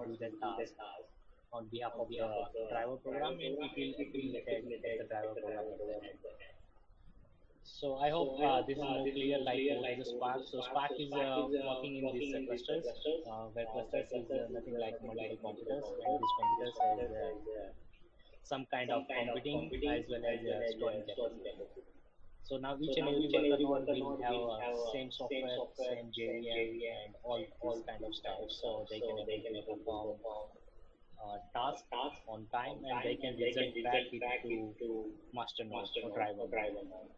do that task on behalf of the driver program, and it will accumulate the driver program at the end. So I hope this is more clear, like what is the Spark. So Spark is working in these clusters, where clusters is nothing like multiple computers, and these computers has some kind of computing as well as storing capacity. So now each and every worker node will have same software, same JVM, and all this kind of stuff. So they can able to perform task on time, and they can result back it to master node or driver node.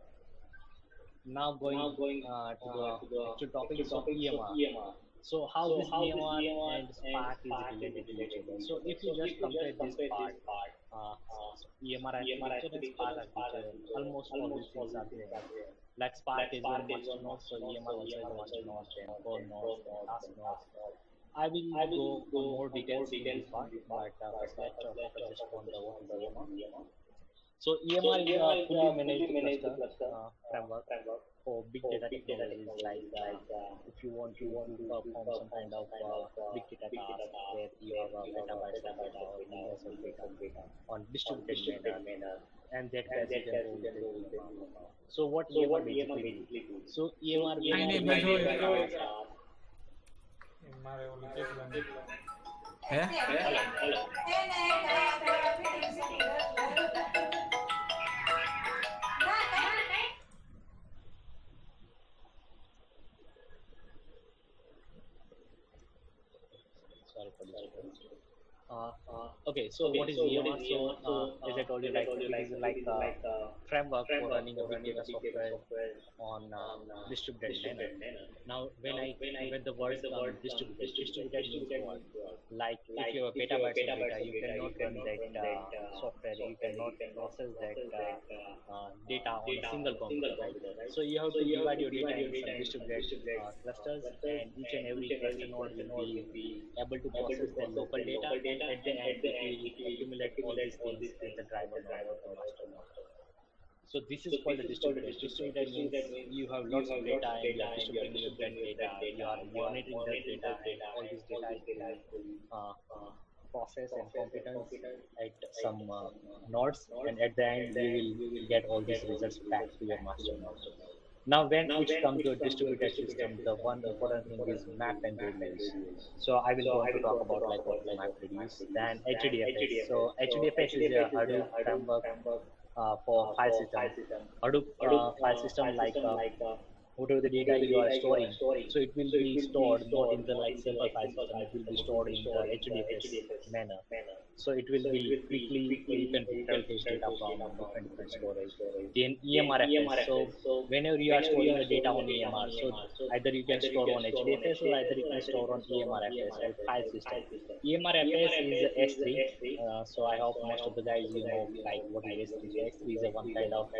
Now going to the actual topic, so EMR. So how this EMR and Spark is related to each other. So if you just compare this part, EMR architecture and Spark architecture, almost all these things are there. Like Spark is one master node, so EMR also is a master node, and core nodes and task nodes. I will go on more details in this part, but first let's focus just on the what is EMR. So EMR is a fully managed cluster framework for big data technologies. Like if you want to perform some kind of big data task where you have a petabytes of data or millions of data on distributed manner, and that has you can hold it with EMR. So what EMR basically do? So EMR Ini will baju mare oli cek ya. sorry for this. Okay, so what is EMR? So as I told you, like it is like a framework for running a big data software on distributed manner. Now, when the word comes distributed means what? Like if you have petabytes of data, you cannot run that software. You cannot process that data on a single computer, right? So you have to divide your data in some distributed clusters, and each and every cluster node will be able to process their local data, and at the end it will accumulate all these things at the driver node or the master node. So this is called a distributed. Distributed means you have lots of data and you are distributing that data. You are monitoring that data, and all this data is process and competence at some nodes, and at the end you will get all these results back to your master node. Now, when it comes to a distributed system, the one important thing is map and reduce. So I will go on to talk about like what is map reduce, then HDFS. So HDFS is a Hadoop framework for file system. Hadoop file system, like whatever the data you are storing, so it will be stored not in the like simple file system. It will be stored in the HDFS manner. So it will be quickly, you can retrieve this data from different storage. Then EMRFS. So whenever you are storing the data on EMR, so either you can store on HDFS or either you can store on EMRFS or file system. EMRFS is S3. So I hope most of the guys like what is S3. So S3 is a one kind of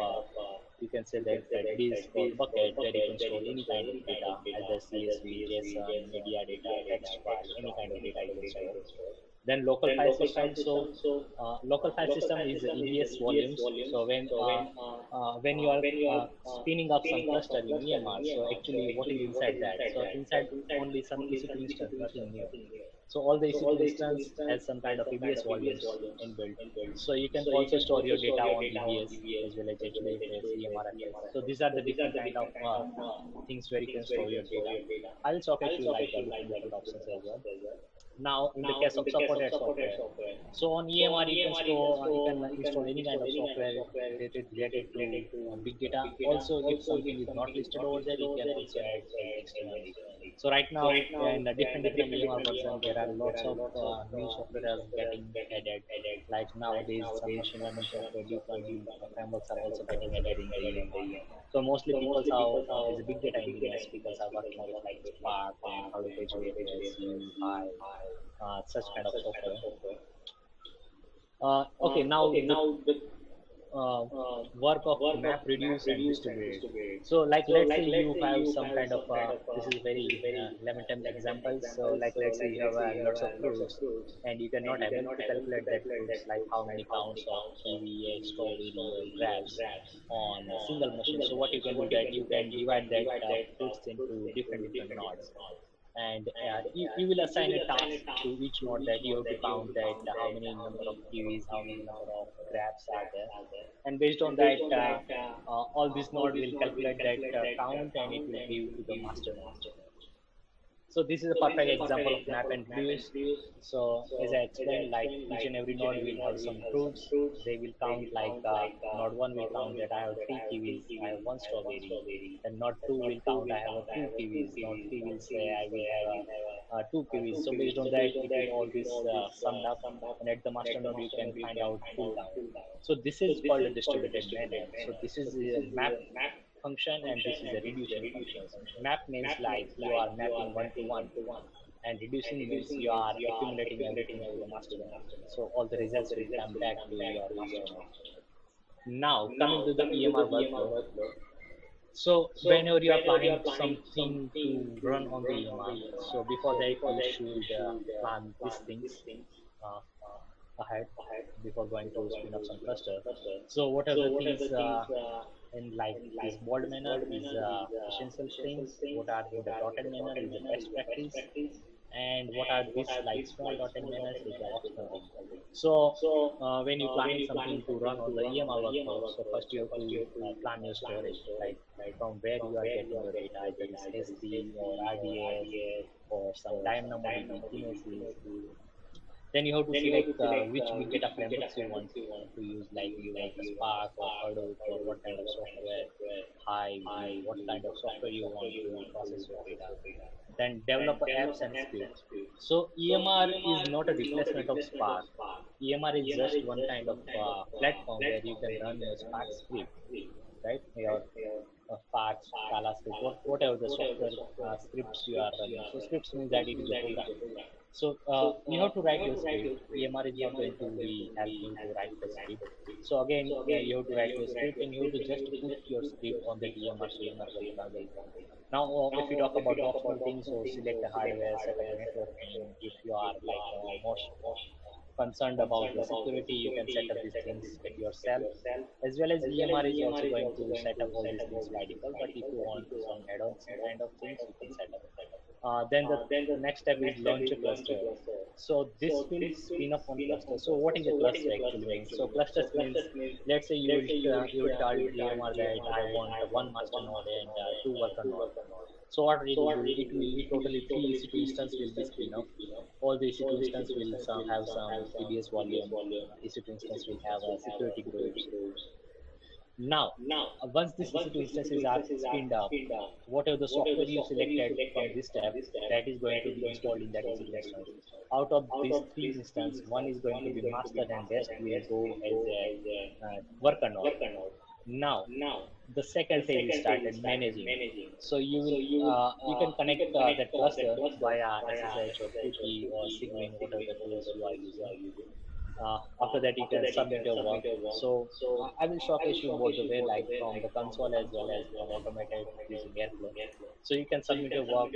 you can say that disk or bucket where you can store any kind of data, either CSV, JSON, media data, text file, any kind of data you can store. Then local file system. So local file system is EBS volumes. So when you are spinning up some cluster in EMR, so actually what is inside that? So inside only some EC2 instance, nothing new. So all the EC2 instance has some kind of EBS volumes inbuilt. So you can also store your data on EBS as well as HDFS, EMRFS. So these are the different kind of things where you can store your data. I will talk actually like different options as well. Now, in the case of supported software, so on EMR you can install any kind of software related to big data. Also, if something is not listed over there, you can also add externally. So right now, in the different EMR version, there are lots of new software getting added. Like nowadays, some machine learning software, deep learning frameworks are also getting added in the EMR. So mostly people are as a big data engineers, people are working with like Spark and Hadoop HDFS, Hive, such kind of software. Okay, now the work of map reduce and distribute. So like let's say you have some kind of this is very limited examples. So like let's say you have lots of fruits and you cannot able to calculate that fruits, like how many counts of kiwi, strawberry or grapes on a single machine. So what you can do that you can divide that fruits into different nodes, and you will assign a task to each node that you have to count that how many number of queries, how many number of grabs are there, and based on that, all this node will calculate that count and it will give to the master node. So this is a perfect example of map and reduce. So as I explained, like each and every node will have some fruits. They will count like node 1 will count that I have 3 kiwis, I have 1 strawberry. Then node 2 will count I have a 2 kiwis. Node 3 will say I will have 2 kiwis. So based on that, it will all this summed up, and at the master node you can find out full count. So this is called a distributed manner. So this is a map function and this is a reducing function. Map means like you are mapping one to one, and reducing means you are accumulating everything to the master node. So all the results will come back to your master node. Now coming to the EMR workflow. So whenever you are planning something to run on the EMR, so before that you should plan these things uh, ahead before going to spin up some cluster. So what are the things in like this bold manner is essential things, what are in the dotted manner is the best practice, and what are these like small dotted manners is the optional thing. So when you're planning something to run on the EMR workflow, so first you have to plan your storage, like from where you are getting your data, either it's SD or RDS or some DynamoDB images. Then you have to select which big data frameworks you want to use, like you want a Spark or Hadoop or what kind of software, Hive, what kind of software you want to process your data. Then develop apps and scripts. So EMR is not a replacement of Spark. EMR is just one kind of platform where you can run your Spark script, right? Your Spark, Scala script, whatever the software scripts you are running. So scripts means that it is a program. So you have to write your script. EMR is not going to be help you to write the script. So again, you have to write your script and you have to just put your script on the EMR so EMR will run it. Now, if you talk about the optional things, so select the hardware, set up the networking. If you are like most concerned about the security, you can set up these things yourself. As well as EMR is also going to set up all these things by default. But if you want some add-ons kind of things, you can set up. Then the next step is launch a cluster. So this will spin up on cluster. So what is a cluster actually means? So clusters means, let's say you will tell EMR that I want one master node and two worker node. So what it will do, it will totally three EC2 instance will be spin up. All the EC2 instance will have some CDS volume. EC2 instance will have security groups. Now, once these EC2 instances are spinned up, whatever the software you selected from this tab, that is going to be installed in that EC2 instance. Out of these three instances, one is going to be master and rest will go as a worker node. Now, the second phase is started managing. So you can connect that cluster via SSH or Qt or Sigwin, whatever the tools you are using. After that, you can submit your work. So I will showcase you both the way, like from the console as well as from automated using Airflow. So you can submit your work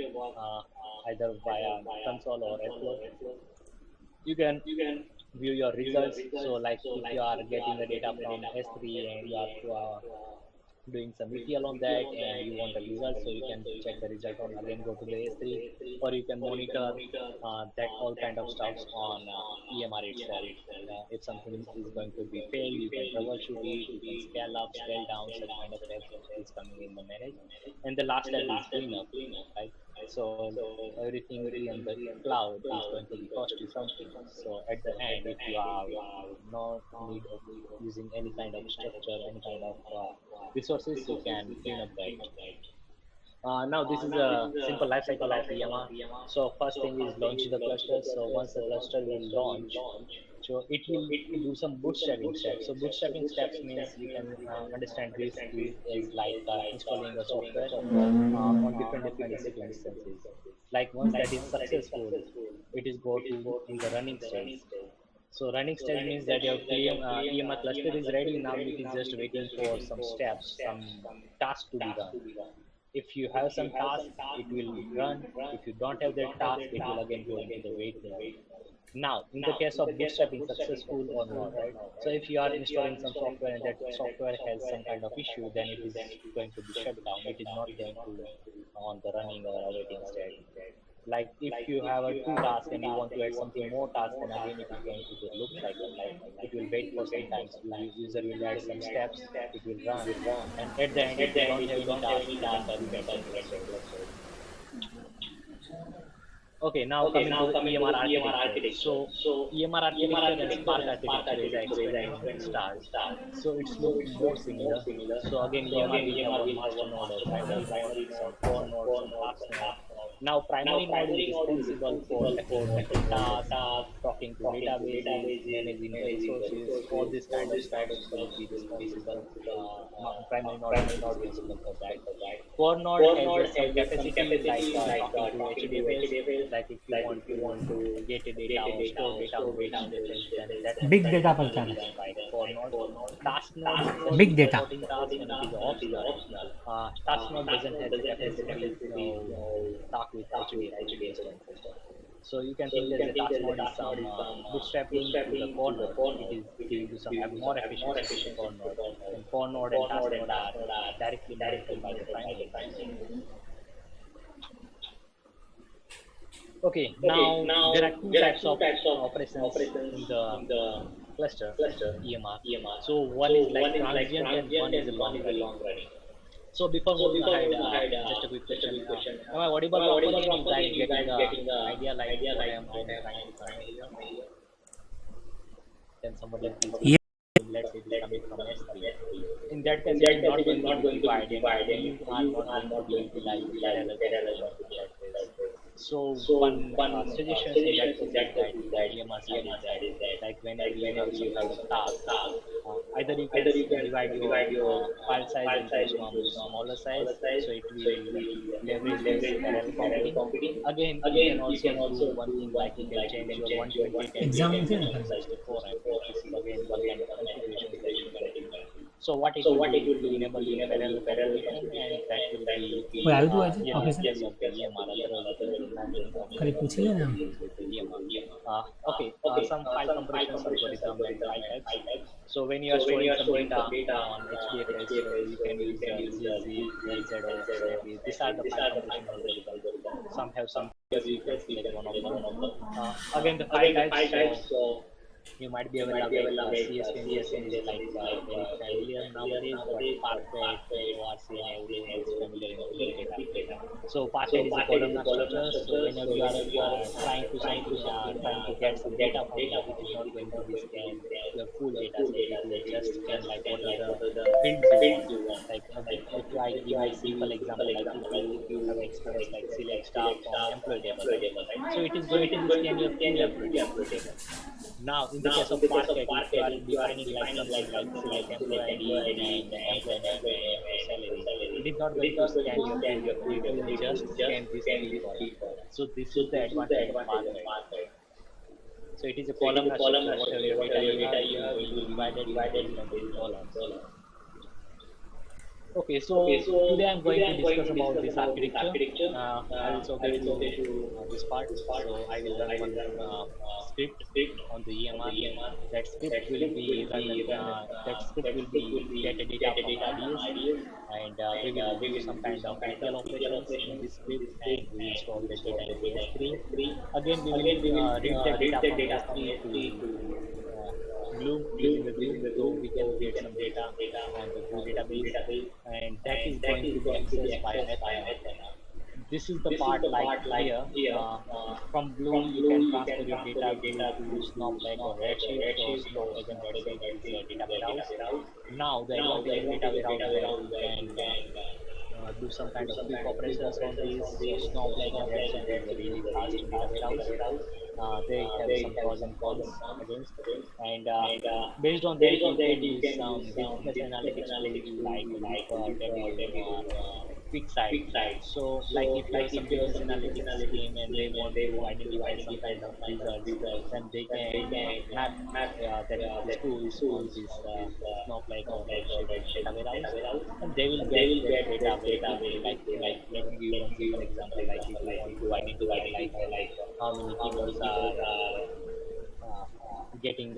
either via console or Airflow. You can view your results. So like if you are getting the data from S3 and you are doing some ETL on that and you want the result, so you can check the result on again go to the S3, or you can monitor that all kind of stuffs on EMR itself. If something is going to be failed, you can troubleshoot it, you can scale up, scale down, such kind of steps is coming in the manage. And the last step is cleanup, right? So everything in the cloud is going to be cost you something. So at the end, if you have no need of using any kind of structure, any kind of resources, you can clean up that. Now this is a simple life cycle of EMR. So first thing is launch the cluster. So once the cluster will launch, so it will do some bootstrapping steps. So bootstrapping steps means you can understand this is like installing a software on different EC2 instances. Like once that is successful, it is go to in the running stage. So running stage means that your EMR cluster is ready. Now it is just waiting for some steps, some tasks to be done. If you have some task, it will run. If you don't have that task, it will again go into the wait mode. Now, in the case of bootstrapping successful or not, right? So if you are installing some software and that software has some kind of issue, then it is going to be shut down. It is not going to on the running or awaiting state. Like if you have a two task and you want to add something more task, then again it is going to do loop cycle. Like it will wait for some time. User will add some steps, it will run, and at the end, if you don't have any task, you can terminate the cluster. Okay, now coming to the EMR architecture. So EMR architecture and Spark architecture, as I explained in the start, so it's look more similar. So again, EMR will have one master node or primary node, some core node, some task node. Now, primary node is responsible for different tasks, talking to databases, managing the resources, all this kind of stuff will be responsible. Primary node will be responsible for that. Core node has some capacity like talking to HDFS, like if you want to get a data or store data on the HDFS, then that Big that data will पर be जाना used by core node. Task node is है for big data supporting tasks when it is optional. Task node doesn't have the capacity to talk with HDFS system. So you can think that the task node is some bootstrapping to the core node. It is giving you some more efficiency to the core node. And core node and task node are directly monitored by the primary node. Okay, now there are two types of operations in the cluster EMR. So one is like transient and one is a long running. So before moving ahead, just a quick question. Am I audible properly and you guys getting the idea like what I am trying to convey here? Can somebody please ये let's say it is coming from S3. In that case, it is not going to be divided. You are not going to be utilizing parallel compression in that case. So one suggestion in that case is that EMR side is that like whenever you have some kind of task, either you can divide your file size into some smaller size, so it will leverage this parallel computing. Again, you can also do one thing like you can change your 128 MB exam मुझे to ना करना 64 MB. This is again one kind of configurations that you can do. So what it will do, it will enable your parallel computation, and that will be कोई आयु तो आज in office case of the EMR. Otherwise, it will be not going to खाली be पूछिए ना use with the EMR. Okay, some file compression algorithm and file types. So when you are storing some data on HDFS, so you can use ZZ, LZO, Snappy. These are the file compression algorithms. Some have some features, you can select one of them. Again, the file types. So you might be aware of like CSV and JSON is like very familiar nowadays, but Parquet, ORC, and everything is familiar in the big data. So Parquet is a columnar structure. So whenever you are trying to get some data from it, it is not going to be scan your full data set. It will just scan like what are the fields you want. Like if I give you a simple example, like if you have experience like select staff from employee table, right? So it is going to be scan your full employee table. Now, in the case of Parquet, if you are defining like something like select employee ID and employee name and salary, it is not going to scan your full employee. It will just scan this three column. So this is the advantage of Parquet. So it is a columnar structure. Whatever your data you have, it will be divided into different columns. Okay, so today I'm going to discuss about this architecture. I will also get to this part. So I will run one script on the EMR. That script will be get a data from IDS, and we will do some kind of ETL operations in this script, and we will store the data into S3. Again, we will read the data from S3 to Glue using the Glue, so we can get some data on the Glue database, and that is going to be accessed by Athena. This is the part like here. From Glue, you can transfer your data Glue to Snowflake or Redshift. So Snowflake and Redshift is a data warehouse. Now the advantage of data warehouse that you can do some kind of quick operations on this. So Snowflake and Redshift is a really fast data warehouse. They have some pros and cons against, and based on that, you can use some business analytics tools like Looker, Tableau, or QuickSight. So, like if you have some business analytics team and they want to identify some kind of results, then they can map that this tool is on this Snowflake or Redshift data warehouse, and they will get that data very quickly. Like let me give you one simple example. Like if you want to identify like how many people are getting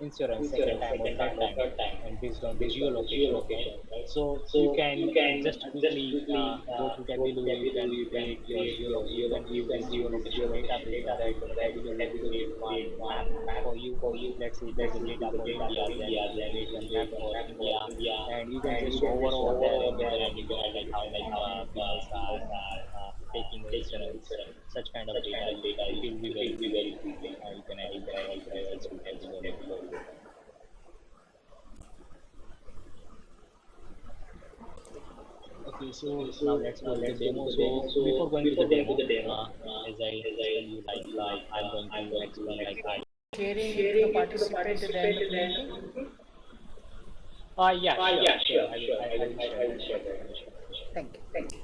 insurance second time or third time, and based on the geolocation, right? So you can just quickly go to Tableau. You can create your you can use this geolocation database so that Tableau will create one map for you. Let's say it is a data for India, then it will create one map for India, and you can just hover over there and you can identify like how people are taking insurance, such kind of data. It will be very quickly. You can identify all the results with Tableau only. Okay, so now let's go to the demo. So before going to the demo, as I explained you, like I'm going to explain like I. Sharing it to the participant then meeting. Yeah, sure. I will share that. No issue. Thank you.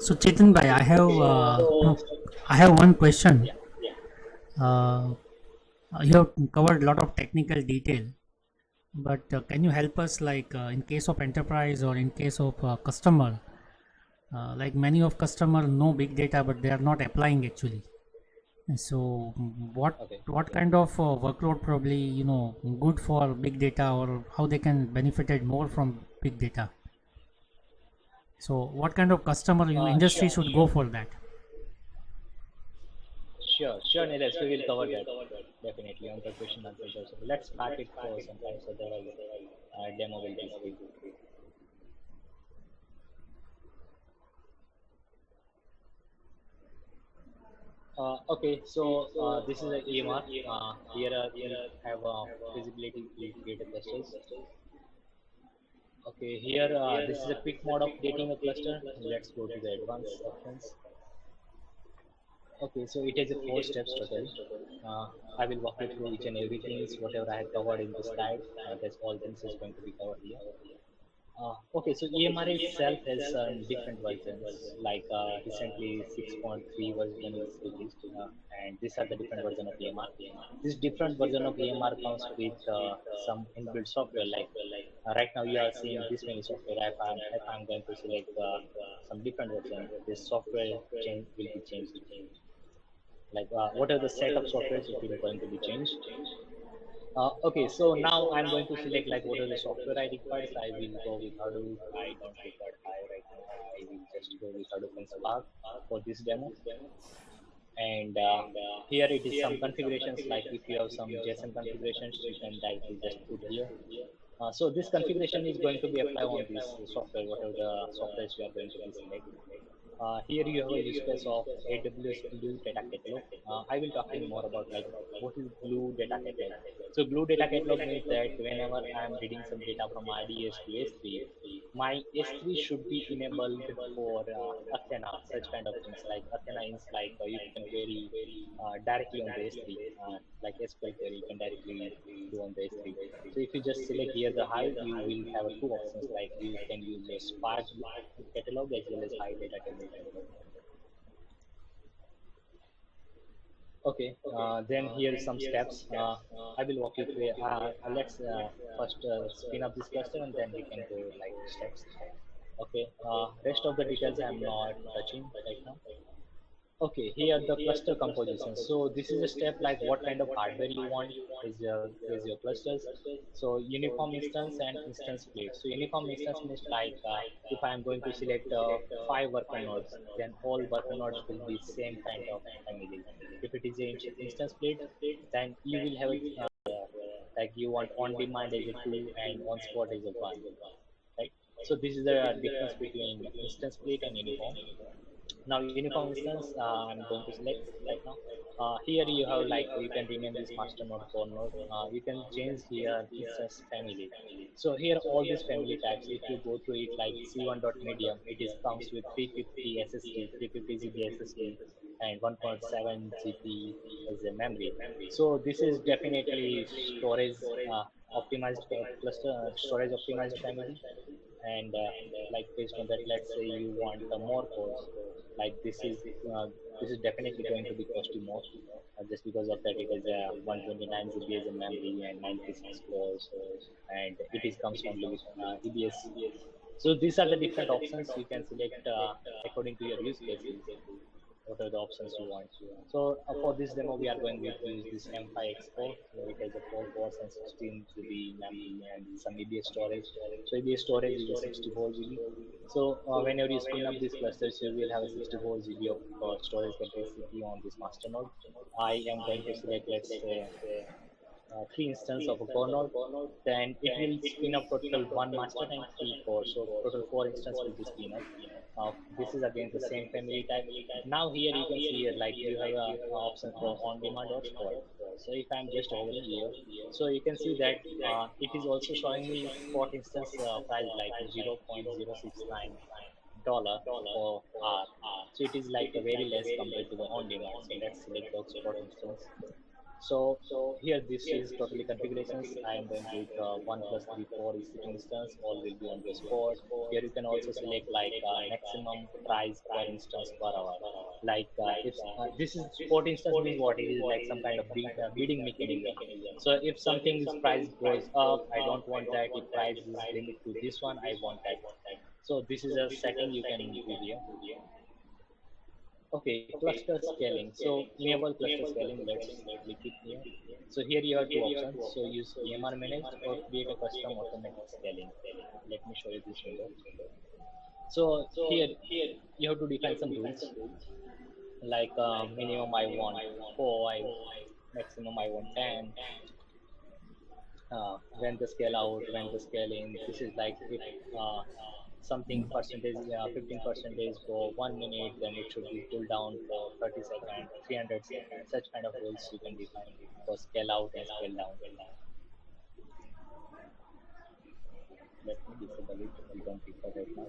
So Chetan bhai, I have one question. Yeah. Uh, you have covered a lot of technical detail, but can you help us, like in case of enterprise or in case of customer, like many of customer know big data, but they are not applying actually. So Okay. what kind of workload probably good for big data, or how they can benefited more from big data? So what kind of customer industry Sure. should go for that? Sure, Nilesh, we will cover that definitely on the question answers also. Let's start it for some time, so otherwise demo will be skip. Okay, so this is a EMR. Here we have visibility to create a clusters. Okay, here this is a quick mode of creating a cluster. Let's go to the advanced options. Okay, so it has a 4 steps totally. I will walk you through each and everything, whatever I have covered in this slide. That's all things is going to be covered here. Okay, so EMR itself has different versions. Like recently 6.3 version is released, and these are the different version of EMR. This different version of EMR comes with some inbuilt software. Like right now you are seeing this many software. If I'm going to select some different version, this software change will be changed. Like what are the set of softwares it will going to be changed. Okay, so now I'm going to select like what are the software I require. So I will go with Hadoop. I don't require Hive right now. I will just go with Hadoop and Spark for this demo. And here it is some configurations, like if you have some JSON configurations, you can directly just put here. So this configuration is going to be applied on this software, whatever the softwares you are going to be select. Here you have a use case of AWS Glue Data Catalog. I will talking more about like what is Glue Data Catalog. So Glue Data Catalog means that whenever I am reading some data from IDS to S3, my S3 should be enabled for Athena, such kind of things. Like Athena is like you can query directly on the S3, like SQL query you can directly do on the S3. So if you just select here the Hive, you will have 2 options, like you can use your Spark catalog as well as Hive data table catalog. Okay, then here is some steps. I will walk you through. Let's first spin up this cluster and then we can go like steps. Okay, rest of the details I'm not touching right now. Okay, here the cluster composition. So this is a step like what kind of hardware you want is your clusters. So uniform instance and instance split. So uniform instance means like if I am going to select 5 worker nodes, then all worker nodes will be same kind of family. If it is an instance split, then you will have like you want on demand as a 2 and on spot as a 1, right? So this is the difference between instance split and uniform. Now uniform instance I'm going to select right now. Here you have like you can rename this master node core node. You can change here instance family. So here all these family types, if you go through it like c1.medium, it is comes with 350 ssd, 350 gb ssd and 1.7 gb as a memory. So this is definitely storage optimized cluster, storage optimized family. And like based on that, let's say you want more cores, like uh, this is definitely going to be cost you more, just because of that it is 129 GB as a memory and 96 cores, and it is comes only with EBS. So these are the different options you can select according to your use cases. what are the options you want. So for this demo, we are going to use this M5 Expo. It has a 4 cores and 16 GB memory and some EBS storage. So EBS storage is a 64 GB. So whenever you spin up these clusters, you will have a 64 GB of storage capacity on this master node. I am going to select, let's say, 3 instances of a core node, then it will spin up total 1 master and 3 cores. So total 4 instances will be spin up. This is again the same family type. Now here you can see here like you have a option for on demand or spot. So if I'm just hovering here, so you can see that it is also showing me spot instance price like 0.069 dollar for hour. So it is like a very less compared to the on demand. So let's select the spot instance. So here this is totally configurations. I am going with 1+3 4 EC2 instance. All will be on the spot. Here you can also select like maximum price per instance per hour. Like if this is spot instance means what it is like some kind of bidding mechanism. So if something is price goes up, I don't want that. If price is limit to this one, I want that. So this is a setting you can give here. Okay, cluster scaling. So enable cluster scaling. Let's click it here. So here you have 2 options. So use EMR managed or create a custom automatic scaling. Let me show you this window. So here you have to define some rules like minimum I want 4, maximum I want 10. When the scale out, when the scale in. This is like if something percentage, 15 percentage for 1 minute, then it should be pulled down for 30 seconds, 300 seconds. Such kind of rules you can define for scale out and scale down. Let me disable it. We don't prefer right now.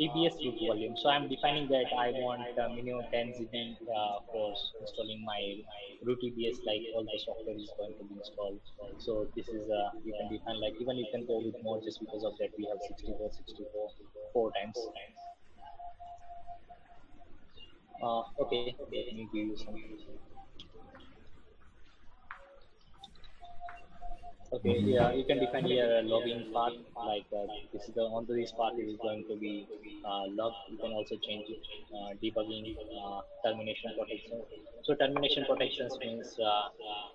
EBS root volume. So I'm defining that I want minimum 10 GB for installing my root EBS. Like all the software is going to be installed. So this is you can define like even you can go with more just because of that we have 64 4 times. Okay, let me give you some. Okay, yeah, you can define here a logging path, like this is the onto this path it is going to be logged. You can also change it, debugging, termination protection. So termination protections means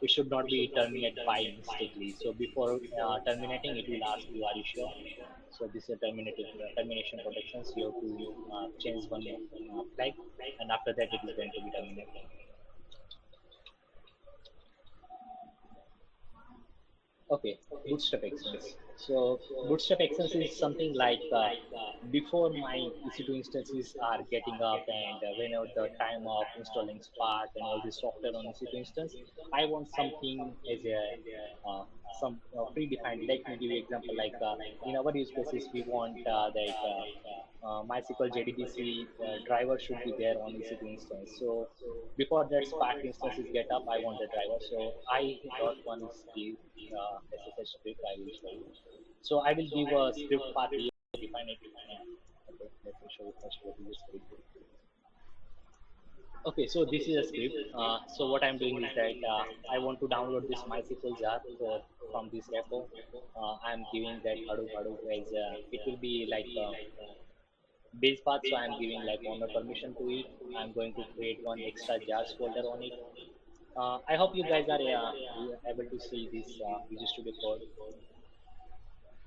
it should not be terminated by mistakenly. So before terminating, it will ask you, are you sure? So this is a termination protections. You have to change one flag, and after that it is going to be terminated. Okay, bootstrap actions. So bootstrap actions is something like before my EC2 instances are getting up and whenever the time of installing Spark and all this software on EC2 instance, I want something as a some predefined. Let me give you example like in our use cases we want that MySQL JDBC driver should be there on EC2 instance. So before that Spark instances get up, I want the driver. So I got one give SSH script I will show you. So I will give a script path here, define it. Okay, let me show you first what is the script. Okay, so this is a script. So what I'm doing is that I want to download this MySQL jar from this repo. I'm giving that Hadoop as it will be like base path. So I'm giving like owner permission to it. I'm going to create one extra jars folder on it. I hope you guys are able to see this Visual Studio Code.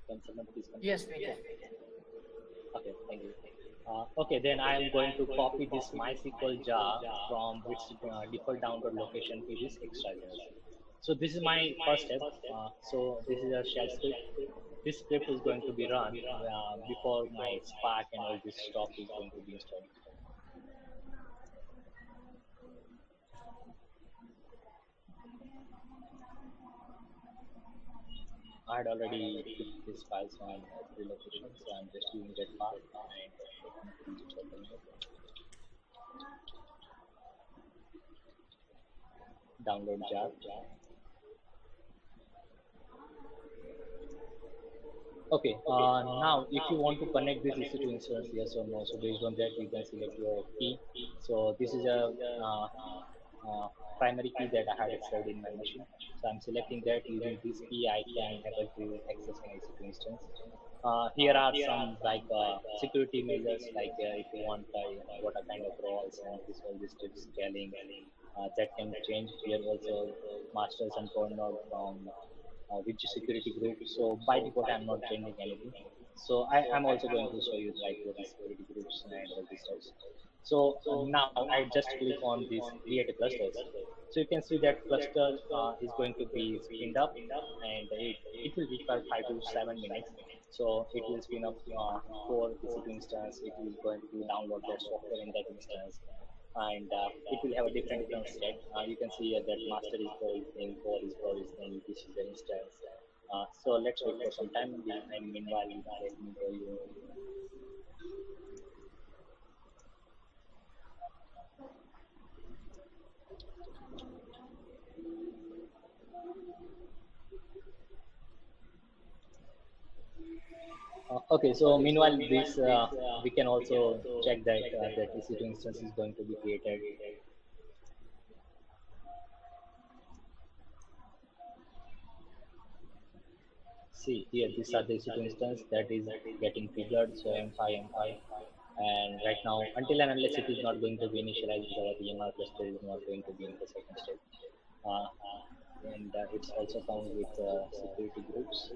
Can someone please confirm? Yes, we can. Okay, thank you. Okay, then I am going to copy this MySQL jar from its default download location to this extra jar. So this is my first step. So this is a shell script. This script is going to be run before my Spark and all this stuff is going to be installed. I had already put these files on three locations, so I'm just using that path and download jar. Okay, now if you want to connect this EC2 instance, yes or no, so based on that you can select your key. So this is a primary key that I had saved in my machine. So I'm selecting that using this key I can able to access my EC2 instance. Here are some like security measures, like if you want what are kind of roles and this all this tips scaling that can change. Here also masters and core node from which security group. So by default, I'm not changing anything. So I'm also going to show you like what is security groups and all these stuff. So now I just click on this create a clusters. So you can see that cluster is going to be spinned up, and it will require 5 to 7 minutes. So it will spin up for EC2 instance. It will going to download that software in that instance, and it will have a different state. You can see here that master is provisioning, core is provisioning, this is the instance. So let's wait for some time, and meanwhile, let me show you. Okay, so meanwhile, this we can also check that that EC2 instance is going to be created. See here, these are the EC2 instance that is getting triggered. So M5, M5, and right now, until and unless it is not going to be initialized, our EMR cluster is not going to be in the second step. Uh, and it's also found with security groups.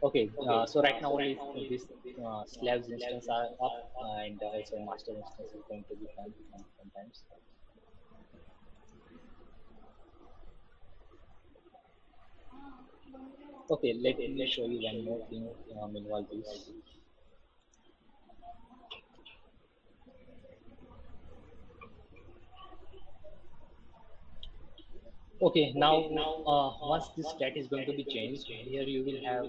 Okay, so right now only these slabs instance are up, and also master instance is going to be done sometimes. Okay, let me show you one more thing meanwhile this. Okay, now once this stat is going to be changed, here you will have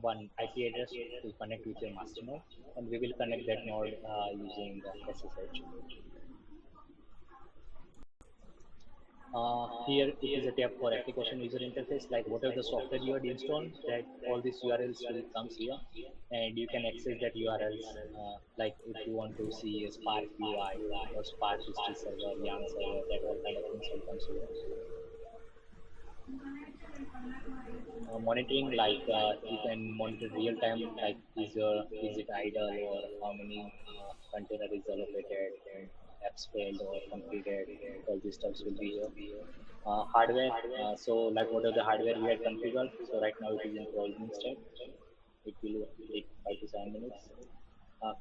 one IP address to connect with your master node, and we will connect that node using SSH. Here it is a tab for application user interface, like whatever the software you had installed, that all these URLs will comes here, and you can access that URLs. Like if you want to see a Spark UI or Spark history server, Yarn server, that all kind of things will comes here. Monitoring, like you can monitor real time, like is it idle, or how many container is allocated and apps failed or completed. All these stuffs will be here. Hardware, so like what are the hardware we had configured. So right now it is in provisioning state. It will take 5 to 7 minutes.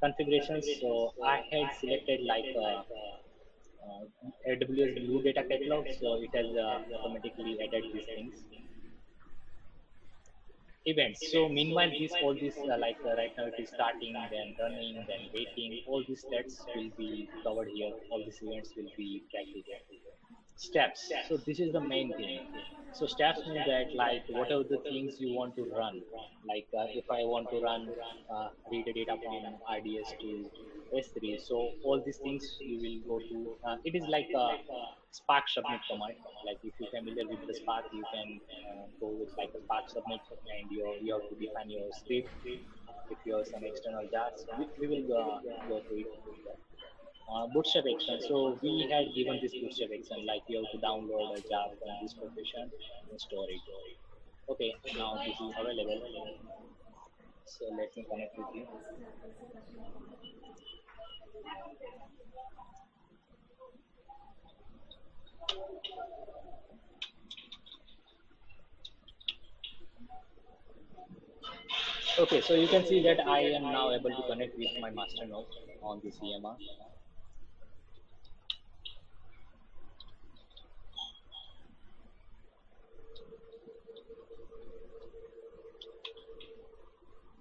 Configurations, so I had selected like AWS Blue Data Catalog, so it has automatically added these things. Events. So meanwhile, this all this like right now it is starting, then running, then waiting. All these stats will be covered here. All these events will be tracked here. Steps. So this is the main thing. So steps mean that like whatever the things you want to run, like if I want to run read the data from RDS to S3, so all these things you will go to. It is like a Spark submit command. Like if you're familiar with the Spark, you can go with like a Spark submit, and you have to define your script. If you have some external jars, we will go through it. Bootstrap action. So we had given this bootstrap action, like you have to download a jar from this profession and store it. Okay, now this is available. So let me connect with you. Okay, so you can see that I am now able to connect with my master node on this EMR.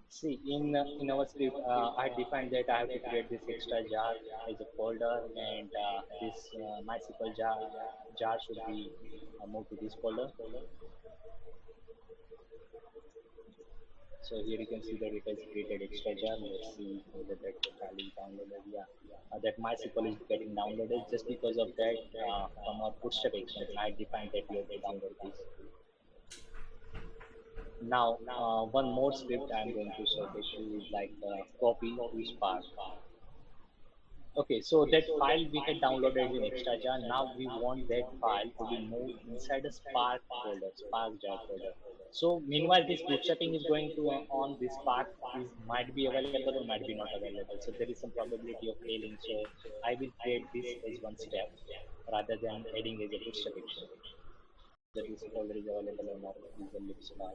See, in our script, I defined that I have to create this extra jar as a folder, and this MySQL jar should be moved to this folder. So here you can see that it has created extra jar. Let's see whether that file is downloaded. Yeah, that MySQL is getting downloaded just because of that. From our bootstrap action, I defined that we have to download this. Now, one more script I'm going to show that is like copy to Spark. Okay, so that file we had downloaded in extra jar. Now we want that file to be moved inside a Spark folder, Spark jar folder. So meanwhile, this bootstrapping is going to on this Spark is might be available or might be not available. So there is some probability of failing. So I will create this as one step rather than adding as a bootstrapping step. That this folder is available or not usually Spark.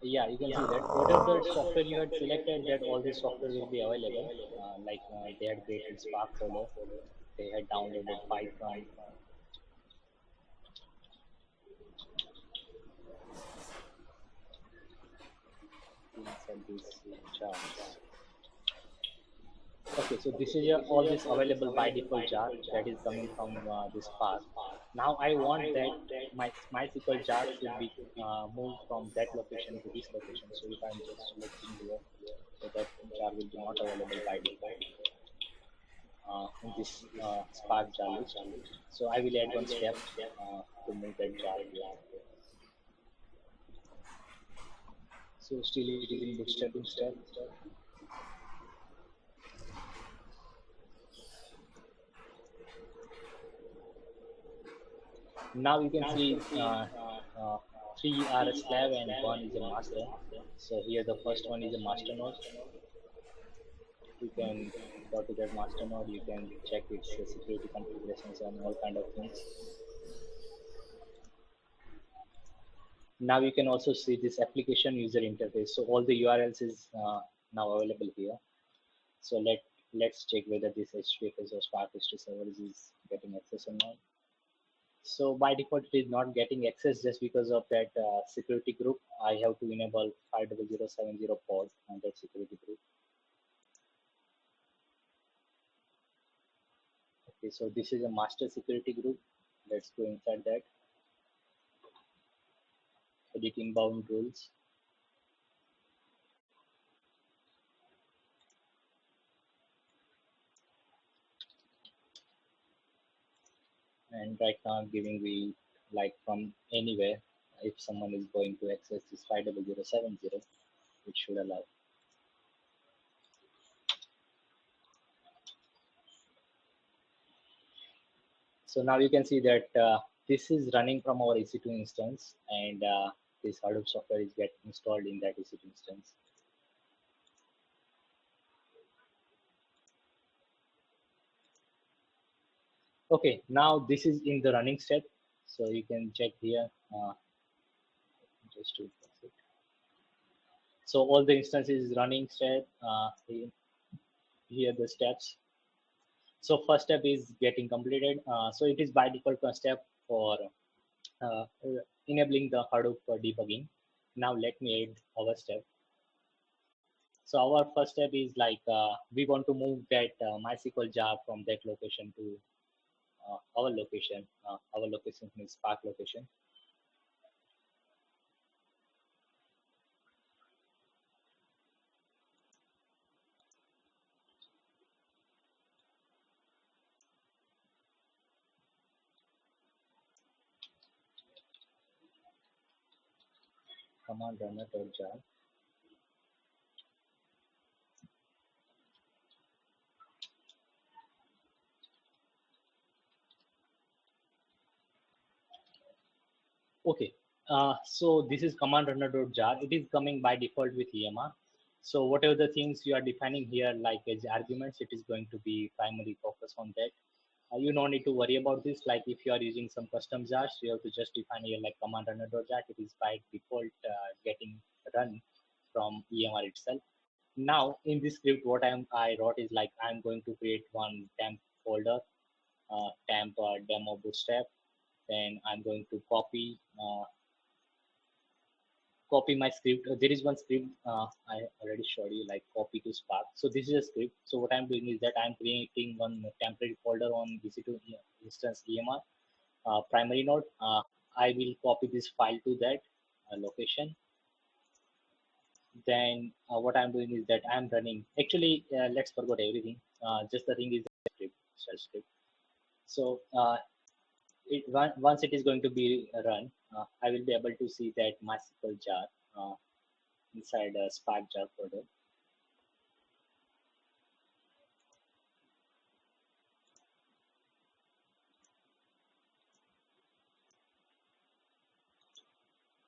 Yeah, you can see that whatever the software you had selected, that all the software will be available. They had created Spark folder, they had downloaded Python, inside these jars. Okay, so this is all this available by default jar that is coming from this path. Now I want that my MySQL jar should be moved from that location to this location. So if I'm just selecting here, so that jar will be not available by default in this Spark jar list. So I will add one step to move that jar here. So still it is in bootstrapping step. Now you can see uh, three are a slave and one is a master. So here the first one is a master node. You can go to that master node. You can check its security configurations and all kind of things. Now you can also see this application user interface. So all the URLs is now available here. So let's check whether this HTTPS or Spark HTTP servers is getting access or not. So by default, it is not getting access just because of that security group. I have to enable 50070 port on that security group. Okay, so this is a master security group. Let's go inside that. Edit inbound rules. And right now I'm giving the like from anywhere. If someone is going to access this 50070, it should allow. So now you can see that this is running from our EC2 instance, and this Hadoop software is getting installed in that EC2 instance. Okay, now this is in the running step. So you can check here, just to it. So all the instances running step, here the steps. So first step is getting completed. So it is by default a step for uh, enabling the Hadoop debugging. Now let me add our step. So our first step is like we want to move that MySQL jar from that location to our location. Our location is Spark location. Command runner.jar. Okay, so this is command runner.jar. It is coming by default with EMR. So whatever the things you are defining here, like as arguments, it is going to be primary focus on that. You don't need to worry about this. Like if you are using some custom jars, you have to just define here like command runner.jar. It is by default getting run from EMR itself. Now in this script, what I wrote is like I'm going to create one temp folder, temp demo bootstrap. Then I'm going to copy my script. There is one script I already showed you, like copy to Spark. So this is a script. So what I'm doing is that I'm creating one temporary folder on EC2 instance EMR primary node. I will copy this file to that location. Then what I'm doing is that I'm running. Actually, let's forget everything. Just the thing is the script. shell script. So once it is going to be run, I will be able to see that MySQL jar inside a Spark jar folder.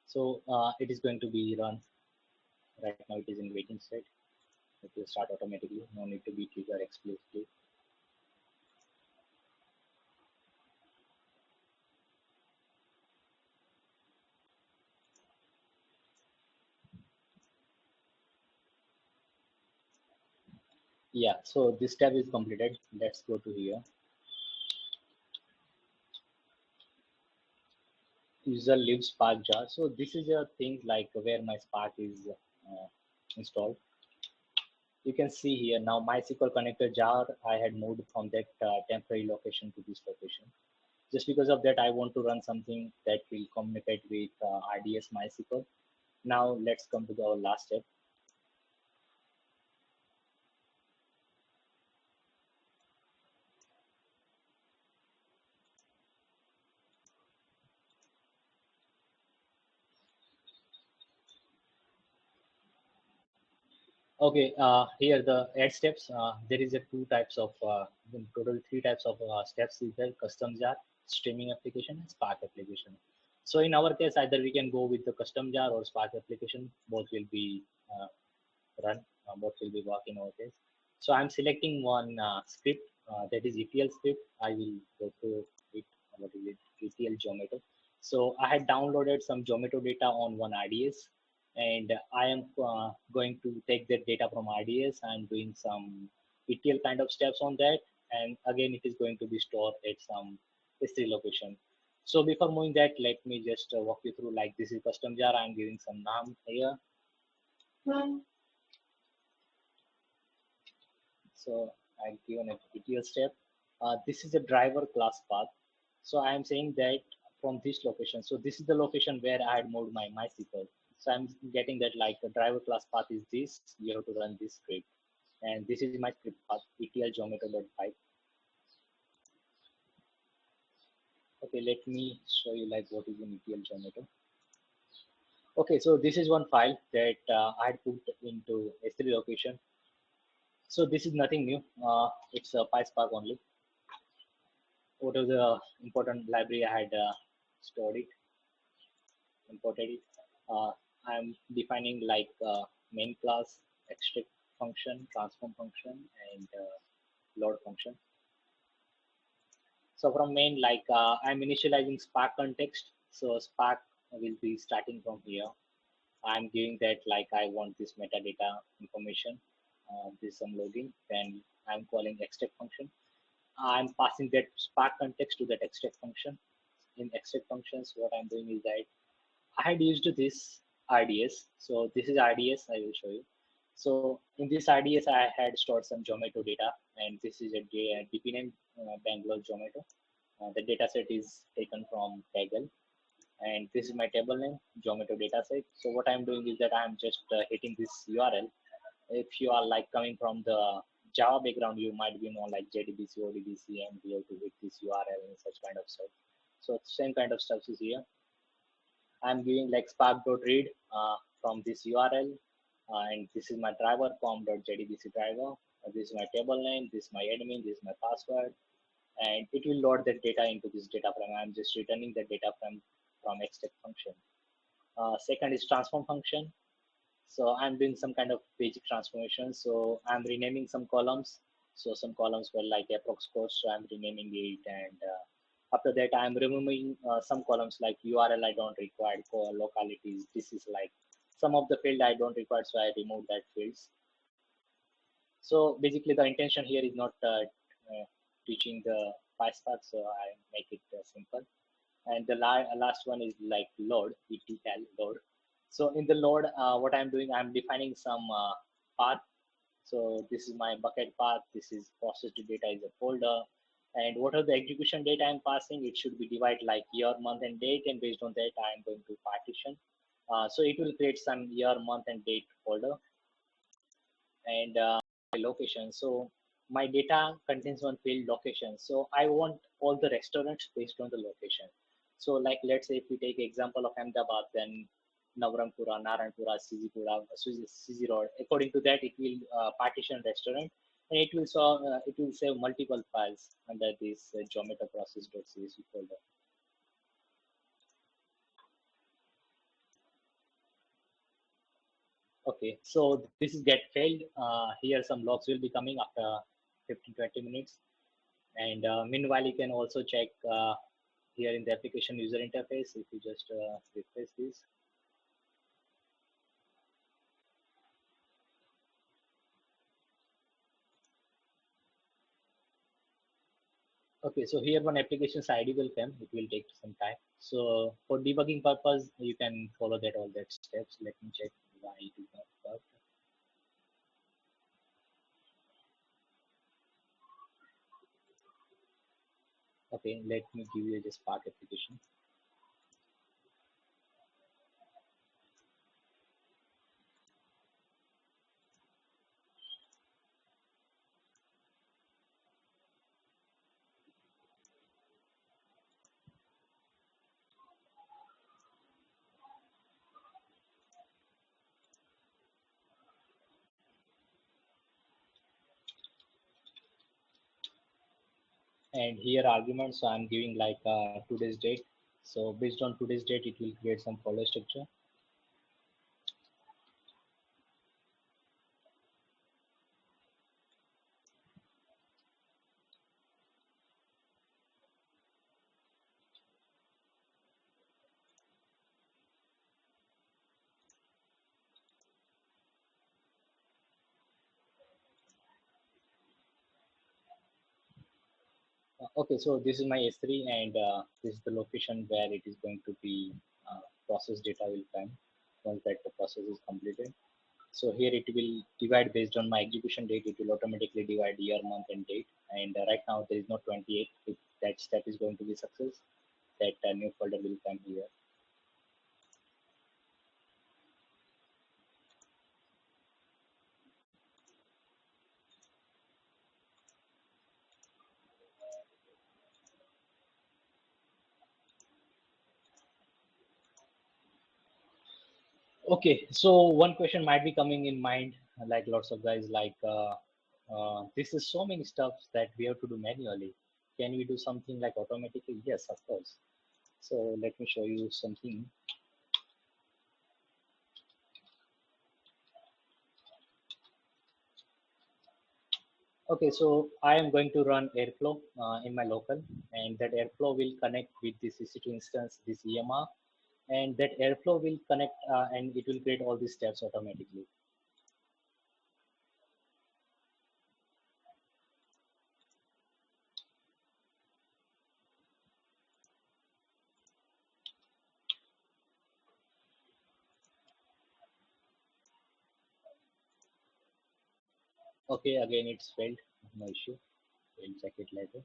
So it is going to be run. Right now it is in waiting state. It will start automatically. No need to be triggered explicitly. Yeah, so this tab is completed. Let's go to here. User leave Spark jar. So this is a thing like where my Spark is installed. You can see here now MySQL connector jar I had moved from that temporary location to this location. Just because of that, I want to run something that will communicate with RDS MySQL. Now let's come to our last step. Okay, here the add steps. There is a two types of, in total three types of steps is there: custom jar, streaming application, and Spark application. So in our case, either we can go with the custom jar or Spark application. Both will be run, both will be work in our case. So I'm selecting one script that is ETL script. I will go through it. What is it? ETL Zomato. So I had downloaded some Zomato data on one RDS, and I am going to take that data from RDS and doing some ETL kind of steps on that. And again, it is going to be stored at some S3 location. So before moving that, let me just walk you through, like, this is custom jar. I'm giving some name here. So I've given a ETL step. This is a driver class path. So I am saying that from this location. So this is the location where I had moved my MySQL. So I'm getting that like the driver class path is this. You have to run this script. And this is my script path, ETL Zomato.py. Okay, let me show you like what is in ETL Zomato. Okay, so this is one file that I had put into S3 location. So this is nothing new. It's a PySpark only. What was the important library I had stored it, imported it. I'm defining like main class, extract function, transform function, and load function. So from main, like I'm initializing Spark context. So Spark will be starting from here. I'm giving that like I want this metadata information, this some logging. Then I'm calling extract function. I'm passing that Spark context to that extract function. In extract functions, what I'm doing is that I had used this RDS. So this is RDS, I will show you. So in this RDS, I had stored some Zomato data, and this is a DP name, Bangalore Zomato. The data set is taken from Kaggle, and this is my table name, Zomato dataset. So what I'm doing is that I'm just hitting this URL. If you are like coming from the Java background, you might be more like JDBC, ODBC, and you have to hit this URL and such kind of stuff. So same kind of stuff is here. I'm giving like spark.read from this URL, and this is my driver com.jdbc driver. This is my table name, this is my admin, this is my password, and it will load the data into this data frame. I'm just returning the data from extract function. Second is transform function. So I'm doing some kind of basic transformation. So I'm renaming some columns. So some columns were like approx cost, so I'm renaming it, and after that I'm removing some columns like URL I don't require, localities. This is like some of the field I don't require, so I remove that fields. So basically the intention here is not teaching the PySpark, so I make it simple. And the last one is like load, ETL load. So in the load, what I'm doing, I'm defining some path. So this is my bucket path. This is processed data is a folder. And what are the execution data I'm passing? It should be divided like year, month, and date. And based on that, I'm going to partition. So it will create some year, month, and date folder. And location. So my data contains one field location. So I want all the restaurants based on the location. So like let's say if we take example of Ahmedabad, then Navrampura, Naranpura, Sisi Road. According to that, it will partition restaurant, and it will save multiple files under this geometer process.csv folder. Okay, so this is get failed. Here some logs will be coming after 15-20 minutes. And meanwhile, you can also check here in the application user interface. If you just refresh this. Okay, so here one application's ID will come. It will take some time. So for debugging purpose, you can follow that all that steps. Let me check why it is not work. Okay, let me give you just Spark application. And here arguments, so I'm giving like today's date. So based on today's date, it will create some folder structure. Okay, so this is my S3, and this is the location where it is going to be process data will come once that the process is completed. So here it will divide based on my execution date. It will automatically divide year, month, and date. And right now there is no 28. If that step is going to be success, that new folder will come here. Okay, so one question might be coming in mind, like lots of guys, like this is so many stuff that we have to do manually. Can we do something like automatically? Yes, of course. So let me show you something. Okay, so I am going to run Airflow in my local, and that Airflow will connect with this EC2 instance, this EMR, and that Airflow will connect and it will create all these steps automatically. Okay, again it's failed, no issue. We'll check it later.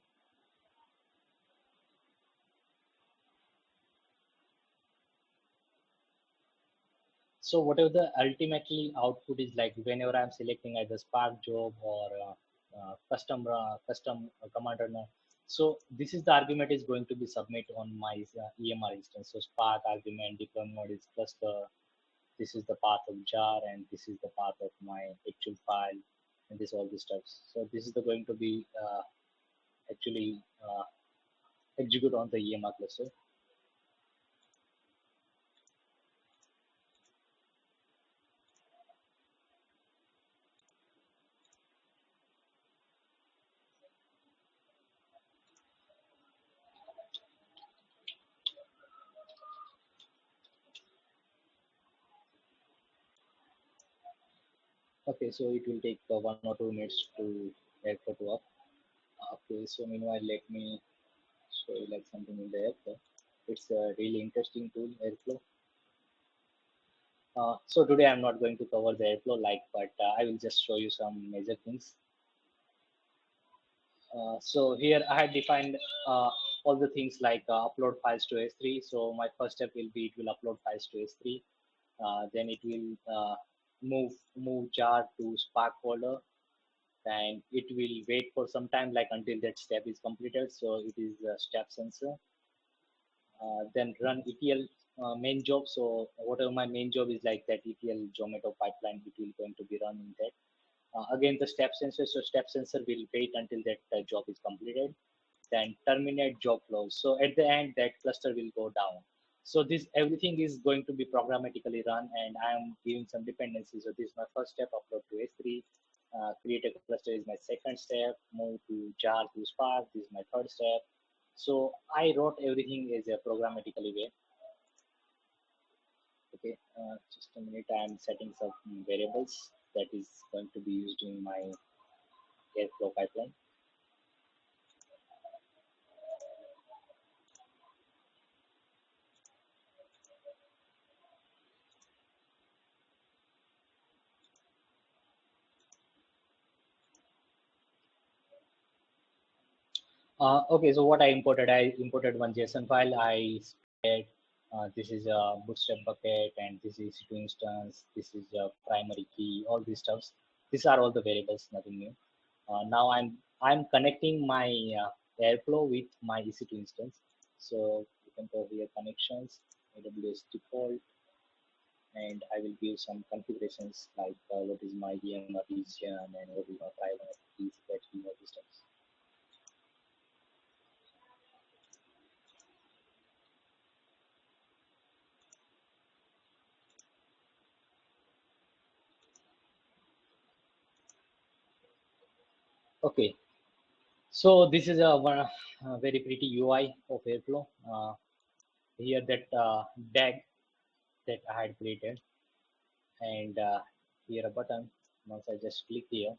So whatever the ultimately output is, like whenever I'm selecting either Spark job or custom command runner, so this is the argument is going to be submit on my EMR instance. So Spark argument deployment mode is cluster. This is the path of jar, and this is the path of my actual file, and this all the steps. So this is the going to be actually execute on the EMR cluster. Okay, so it will take 1 or 2 minutes to airflow to up. Okay, so meanwhile, let me show you like something in the airflow. It's a really interesting tool, airflow. So today I'm not going to cover the airflow but I will just show you some major things. So here I have defined all the things like upload files to S3. So my first step will be it will upload files to S3. Then it will move jar to Spark folder. and it will wait for some time, like until that step is completed. So it is a step sensor. Then run ETL main job. So whatever my main job is, like that ETL Zomato pipeline, it will going to be run in that. Again, the step sensor. So step sensor will wait until that job is completed. Then terminate job flow. So at the end, that cluster will go down. So this everything is going to be programmatically run, and I am giving some dependencies. So this is my first step: upload to S3. Create a cluster is my second step. Move to jar to Spark. This is my third step. So I wrote everything as a programmatically way. Okay, just a minute. I am setting some variables that is going to be used in my Airflow pipeline. Okay, so what I imported one JSON file. I said this is a bootstrap bucket, and this is EC2 instance. This is a primary key. All these stuffs. These are all the variables. Nothing new. Now I'm connecting my Airflow with my EC2 instance. So you can go here connections, AWS default, and I will give some configurations like what is my EMR region and what is my private keys, that all these stuff. Okay, so this is a very pretty UI of Airflow. Here that DAG that I had created, and here a button. Once I just click here,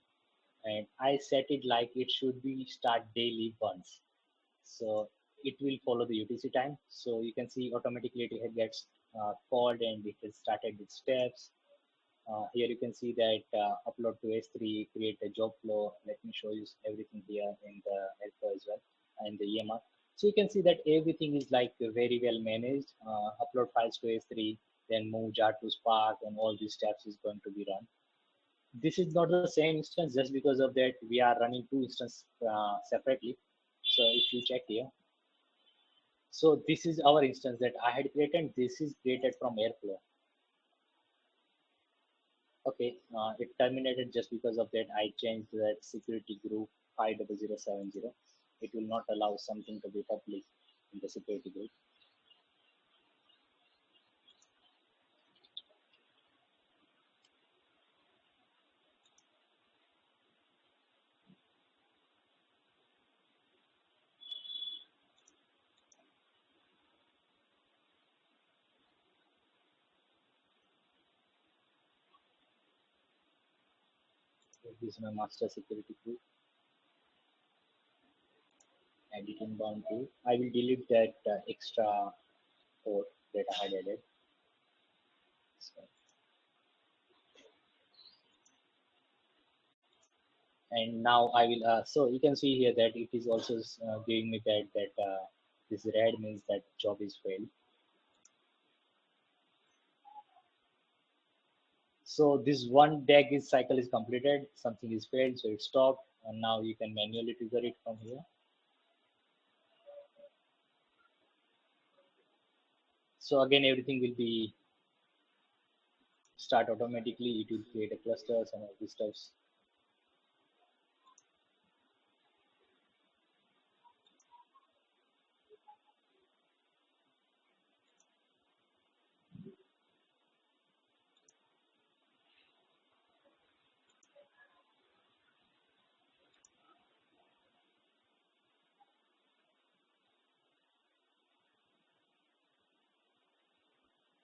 and I set it like it should be start daily once. So it will follow the UTC time. So you can see automatically it gets called and it has started its steps. Here you can see that upload to S3, create a job flow. Let me show you everything here in the Airflow as well, and the EMR. So you can see that everything is like very well managed. Upload files to S3, then move jar to Spark, and all these steps is going to be run. This is not the same instance, just because of that we are running two instances separately. So if you check here, so this is our instance that I had created. This is created from Airflow. Okay, it terminated just because of that. I changed that security group 50070. It will not allow something to be public in the security group. This is my master security group. Editing bound to. I will delete that extra code that I had added. So, and now I will. So you can see here that it is also giving me that this red means that job is failed. So this one DAG is cycle is completed, something is failed, so it stopped, and now you can manually trigger it from here. So again, everything will be start automatically. It will create a cluster, some of these stuffs.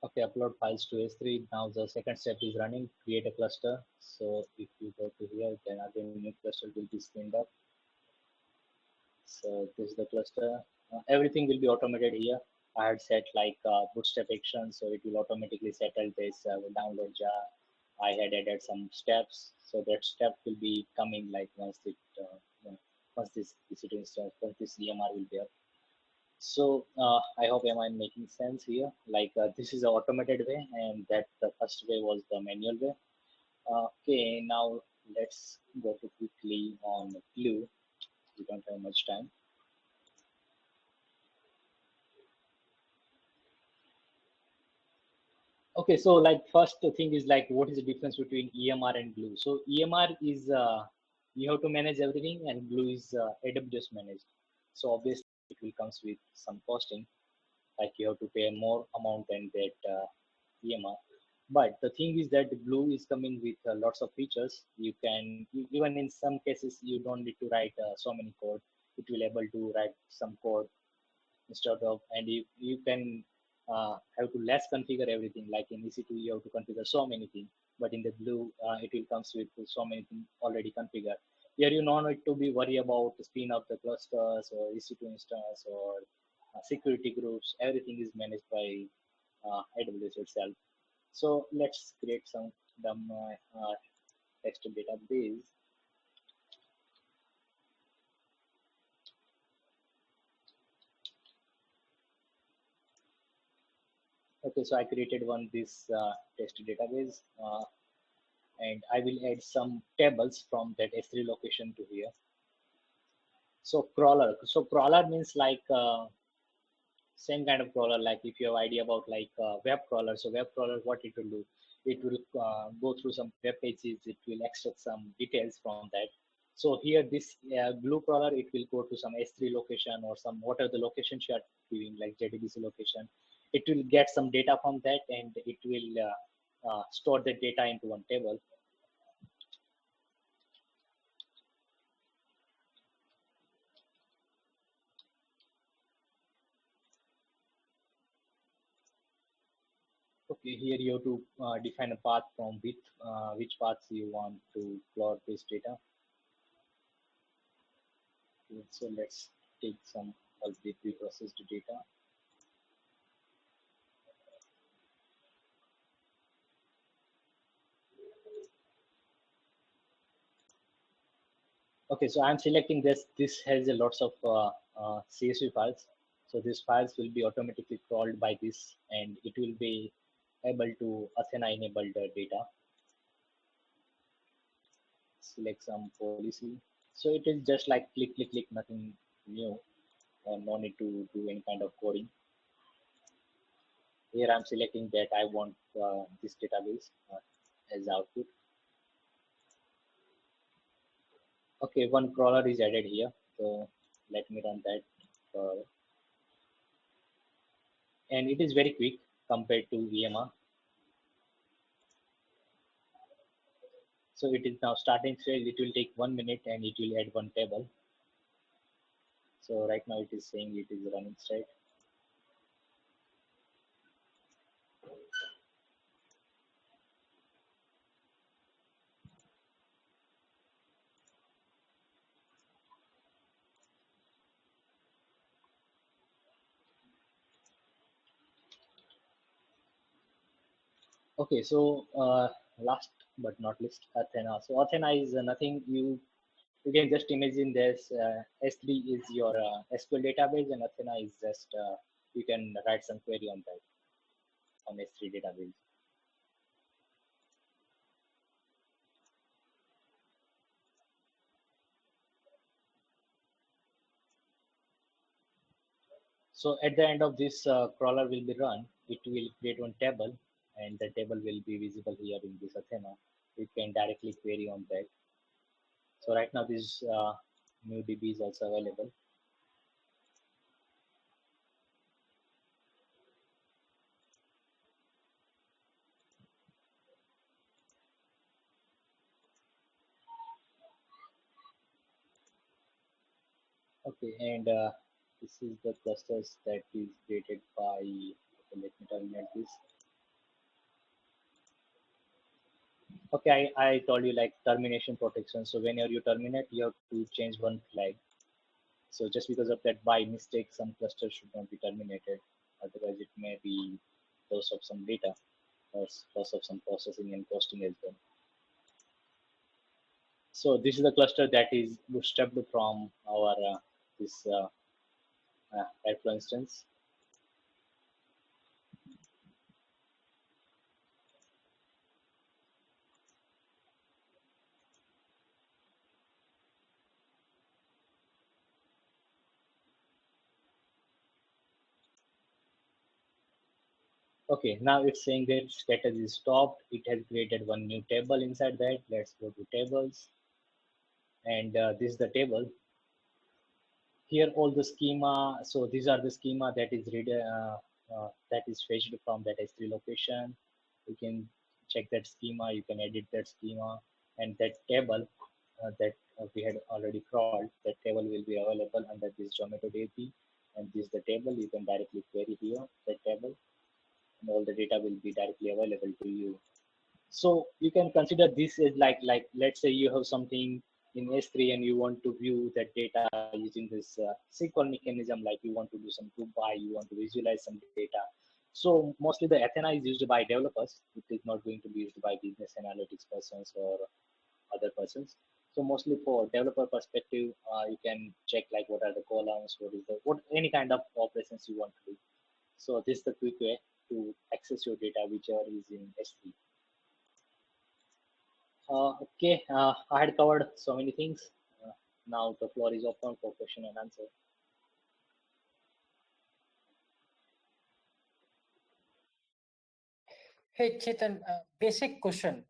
Okay, upload files to S3. Now the second step is running, create a cluster. So if you go to here, then again new cluster will be spun up. So this is the cluster. Everything will be automated here. I had set like bootstrap action, so it will automatically settle this download jar. I had added some steps, so that step will be coming like once it once this instance, once this EMR will be up. So I hope am I making sense here? Like this is the automated way, and that the first way was the manual way. Okay, now let's go to quickly on glue. We don't have much time. Okay, so like first thing is like what is the difference between EMR and glue? So EMR is you have to manage everything, and glue is AWS managed. So obviously it will comes with some costing, like you have to pay more amount than that EMR. But the thing is that the glue is coming with lots of features. You can even in some cases you don't need to write so many code. It will able to write some code instead of, and you can have to less configure everything. Like in EC2 you have to configure so many things, but in the glue it will comes with so many things already configured. Here you don't need to be worry about the spin of the clusters or EC2 instance or security groups. Everything is managed by AWS itself. So let's create some dumb text database. Okay, so I created one this text database, and I will add some tables from that S3 location to here. So crawler. So crawler means like same kind of crawler. Like if you have idea about like web crawler. So web crawler, what it will do? It will go through some web pages. It will extract some details from that. So here this glue crawler, it will go to some S3 location or some whatever the location you are doing, like JDBC location. It will get some data from that, and it will store the data into one table. Okay, here you have to define a path from which paths you want to plot this data. Okay, so let's take some of the pre-processed data. Okay, so I'm selecting this. This has a lots of CSV files. So these files will be automatically crawled by this, and it will be able to Athena enable the data. Select some policy. So it is just like click, click, click, nothing new. No need to do any kind of coding. Here I'm selecting that I want this database as output. Okay, one crawler is added here. So let me run that. And it is very quick compared to EMR. So it is now starting phase. It will take 1 minute and it will add one table. So right now it is saying it is running straight. Okay, so last but not least, Athena. So Athena is nothing. You can just imagine this. S3 is your SQL database, and Athena is just you can write some query on that on S3 database. So at the end of this crawler will be run, it will create one table, and the table will be visible here in this Athena. You can directly query on that. So right now this new DB is also available. Okay, and this is the clusters that is created by, okay, let me terminate this. Okay, I told you like termination protection. So whenever you terminate, you have to change one flag. So just because of that, by mistake, some clusters should not be terminated. Otherwise, it may be loss of some data or loss of some processing and costing as well. So this is the cluster that is bootstrapped from our this Airflow instance. Okay, now it's saying that status is stopped. It has created one new table inside that. Let's go to tables. And this is the table. Here all the schema. So these are the schema that is that is fetched from that S3 location. You can check that schema. You can edit that schema, and that table that we had already crawled. That table will be available under this Zomato DB, and this is the table. You can directly query here that table, and all the data will be directly available to you. So you can consider this as like let's say you have something in S3 and you want to view that data using this SQL mechanism, like you want to do some group by, you want to visualize some data. So mostly the Athena is used by developers. It is not going to be used by business analytics persons or other persons. So mostly for developer perspective, you can check like what are the columns, what any kind of operations you want to do. So this is the quick way to access your data whichever is in S3. Okay, I had covered so many things. Now the floor is open for question and answer. Hey, Chetan, basic question.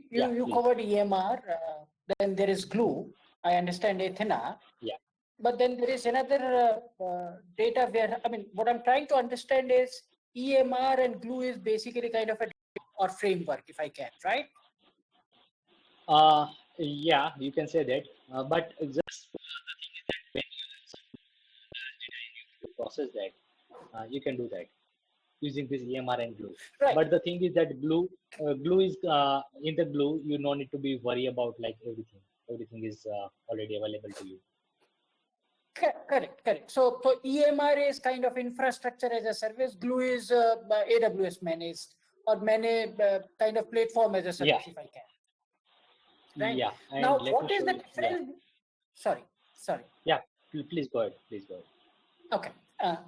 Yeah, You please. covered EMR, then there is glue. I understand Athena. Yeah. But then there is another data where, I mean, what I'm trying to understand is EMR and glue is basically kind of a or framework, if I can, right? Yeah, you can say that. But just when you process that, you can do that using this EMR and glue. Right. But the thing is that glue is in the glue. You don't need to be worried about like everything. Everything is already available to you. Correct. So EMR is kind of infrastructure as a service. Glue is AWS managed or kind of platform as a service, if I can. Right. Yeah. And now, let what me is show the you. difference? Yeah. Sorry. Yeah. Please go ahead. Please go ahead. Okay.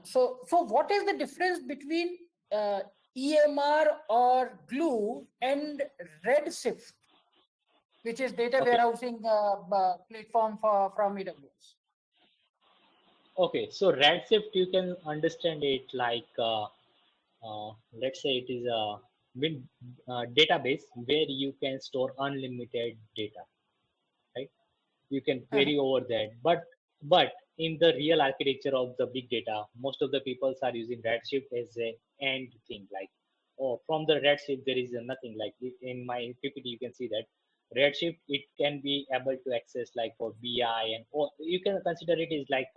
So what is the difference between EMR or Glue and Redshift, which is data warehousing platform from AWS? Okay, so Redshift, you can understand it like, let's say it is a database where you can store unlimited data, right? You can query over that. But in the real architecture of the big data, most of the people are using Redshift as a end thing. Like, oh, from the Redshift there is nothing. Like in my PPT, you can see that Redshift it can be able to access like for BI and or you can consider it is like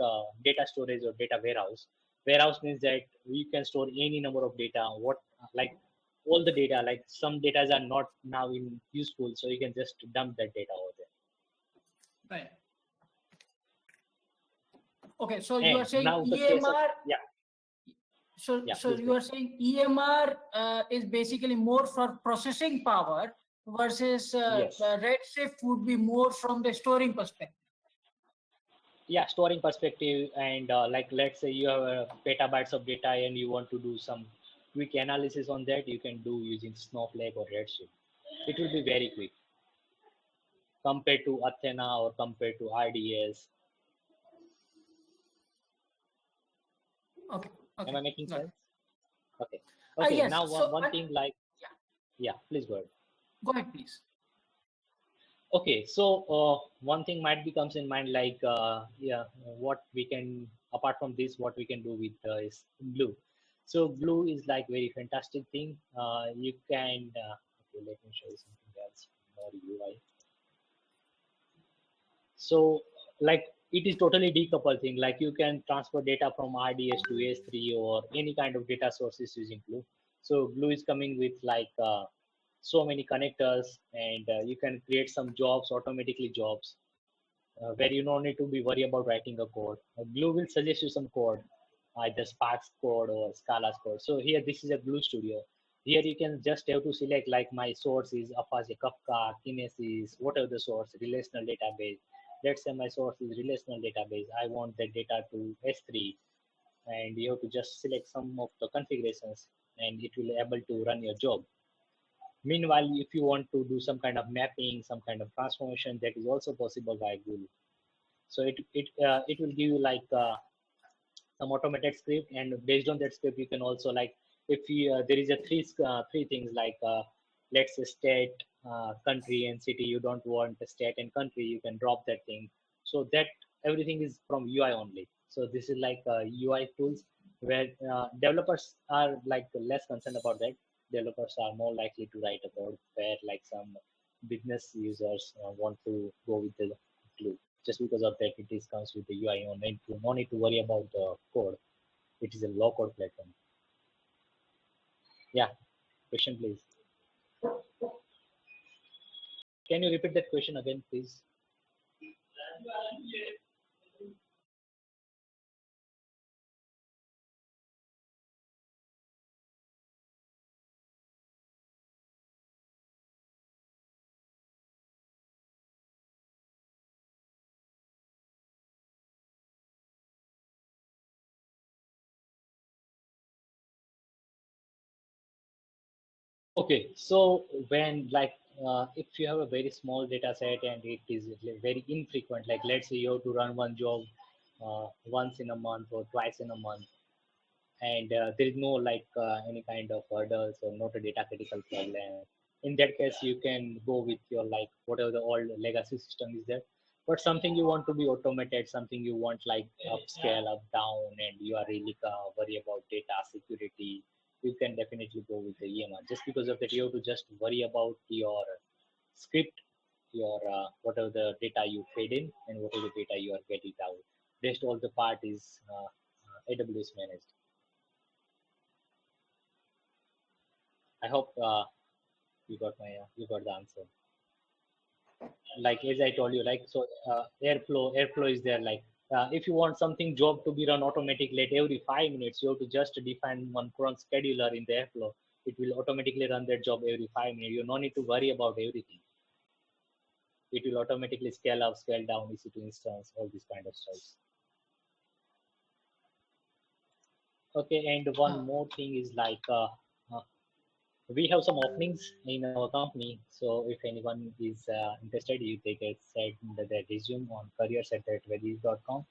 data storage or data warehouse. Warehouse means that you can store any number of data. What like all the data, like some data are not now in useful, so you can just dump that data over there. Right. Okay, so And you are saying now the case of, EMR. yeah. So Please you go. are saying EMR is basically more for processing power versus Yes. Redshift would be more from the storing perspective. Yeah, storing perspective and like let's say you have petabytes of data and you want to do some quick analysis on that, you can do using Snowflake or Redshift. It will be very quick compared to Athena or compared to RDS. Okay. Am I making Got it. sense? Okay. Yes. Now So one thing like, yeah, please go ahead. Go ahead, please. Okay, so one thing might be comes in mind like what we can apart from this what we can do with is glue. So glue is like very fantastic thing. You can okay, let me show you something else more UI. So like it is totally decoupled thing. Like you can transfer data from RDS to S3 or any kind of data sources using glue. So glue is coming with like so many connectors and you can create some jobs automatically jobs where you don't need to be worried about writing a code. Glue will suggest you some code, either Spark's code or Scala's code. So here this is a Glue Studio. Here you can just have to select like my source is Apache Kafka, Kinesis, whatever the source, relational database. Let's say my source is relational database. I want the data to S3 and you have to just select some of the configurations and it will able to run your job. Meanwhile, if you want to do some kind of mapping, some kind of transformation, that is also possible by Glue. So it will give you like some automated script, and based on that script, you can also like if you, there is a three things like let's say state, country, and city. You don't want the state and country, you can drop that thing. So that everything is from UI only. So this is like UI tools where developers are like less concerned about that. Developers are more likely to write a code where like some business users want to go with the glue. Just because of that, it is comes with the UI only. No need to worry about the code. It is a low code platform. Yeah, question please. Can you repeat that question again, please? Okay, so when like if you have a very small data set and it is very infrequent, like let's say you have to run one job once in a month or twice in a month, and there is no like any kind of hurdles or not a data critical problem. In that case, you can go with your like whatever the old legacy system is there. But something you want to be automated, something you want like upscale, up down, and you are really worry about data security, you can definitely go with the EMR. Just because of that, you have to just worry about your script, your whatever the data you fed in and whatever the data you are getting out. Rest all the part is AWS managed. I hope you got the answer. Like as I told you, like so airflow is there. Like if you want something job to be run automatically at every 5 minutes, you have to just define one cron scheduler in the airflow. It will automatically run that job every 5 minutes. You no need to worry about everything. It will automatically scale up, scale down, EC2 instance, all this kind of stuff. Okay, and one more thing is like we have some openings in our company. So if anyone is interested, they can send their resume on careers@redis.com.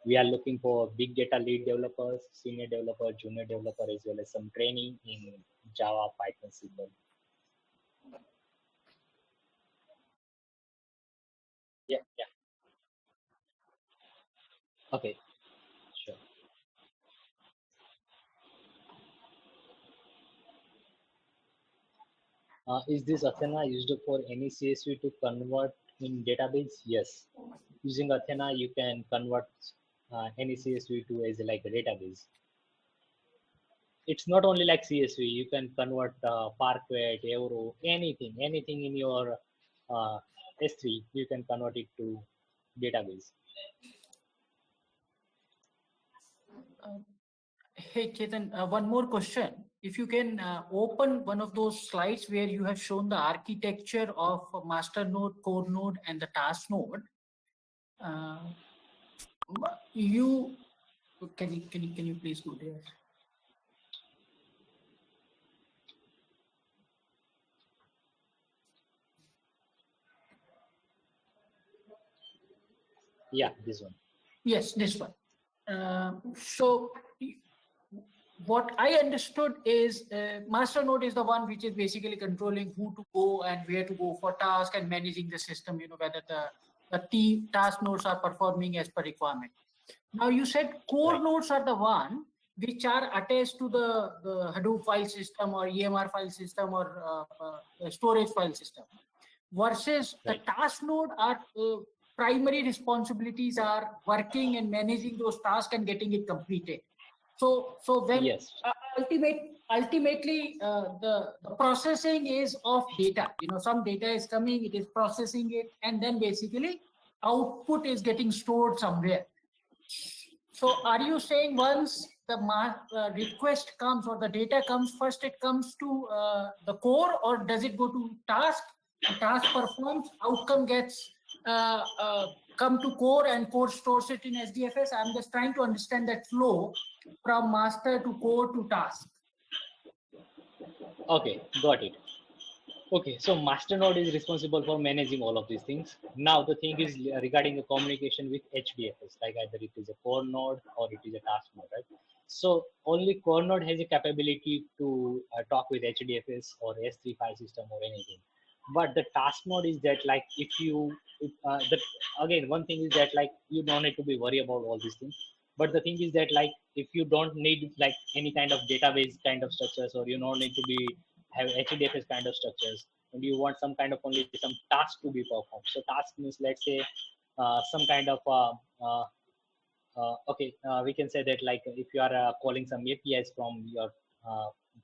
We are looking for big data lead developers, senior developer, junior developer, as well as some training in Java, Python, SQL. Yeah, yeah. Okay, sure. Is this Athena used for any CSV to convert in database? Yes. Using Athena, you can convert any CSV to as like a database. It's not only like CSV. You can convert Parquet, Euro, anything in your S3. You can convert it to database. Hey, Chetan, one more question. If you can open one of those slides where you have shown the architecture of a master node, core node, and the task node. You can you please go there? Yeah, this one. Yes, this one. So what I understood is master node is the one which is basically controlling who to go and where to go for task and managing the system, whether the task nodes are performing as per requirement. Now you said core Right. nodes are the one which are attached to the Hadoop file system or EMR file system or storage file system, versus Right. the task node are primary responsibilities are working and managing those tasks and getting it completed. So when Yes. ultimately the processing is of data. Some data is coming, it is processing it, and then basically output is getting stored somewhere. So are you saying once the request comes or the data comes, first it comes to the core, or does it go to task? Task performs, outcome gets come to core, and core stores it in SDFS. I'm just trying to understand that flow from master to core to task. Okay, got it. Okay, so master node is responsible for managing all of these things. Now the thing is regarding the communication with HDFS, like either it is a core node or it is a task node, right? So only core node has a capability to talk with HDFS or S3 file system or anything. But the task node is that like again, one thing is that like you don't need to be worried about all these things. But the thing is that like if you don't need like any kind of database kind of structures, or you don't need to be have HDFS kind of structures, and you want some kind of only some task to be performed. So task means, let's say, some kind of okay, we can say that like if you are calling some APIs from your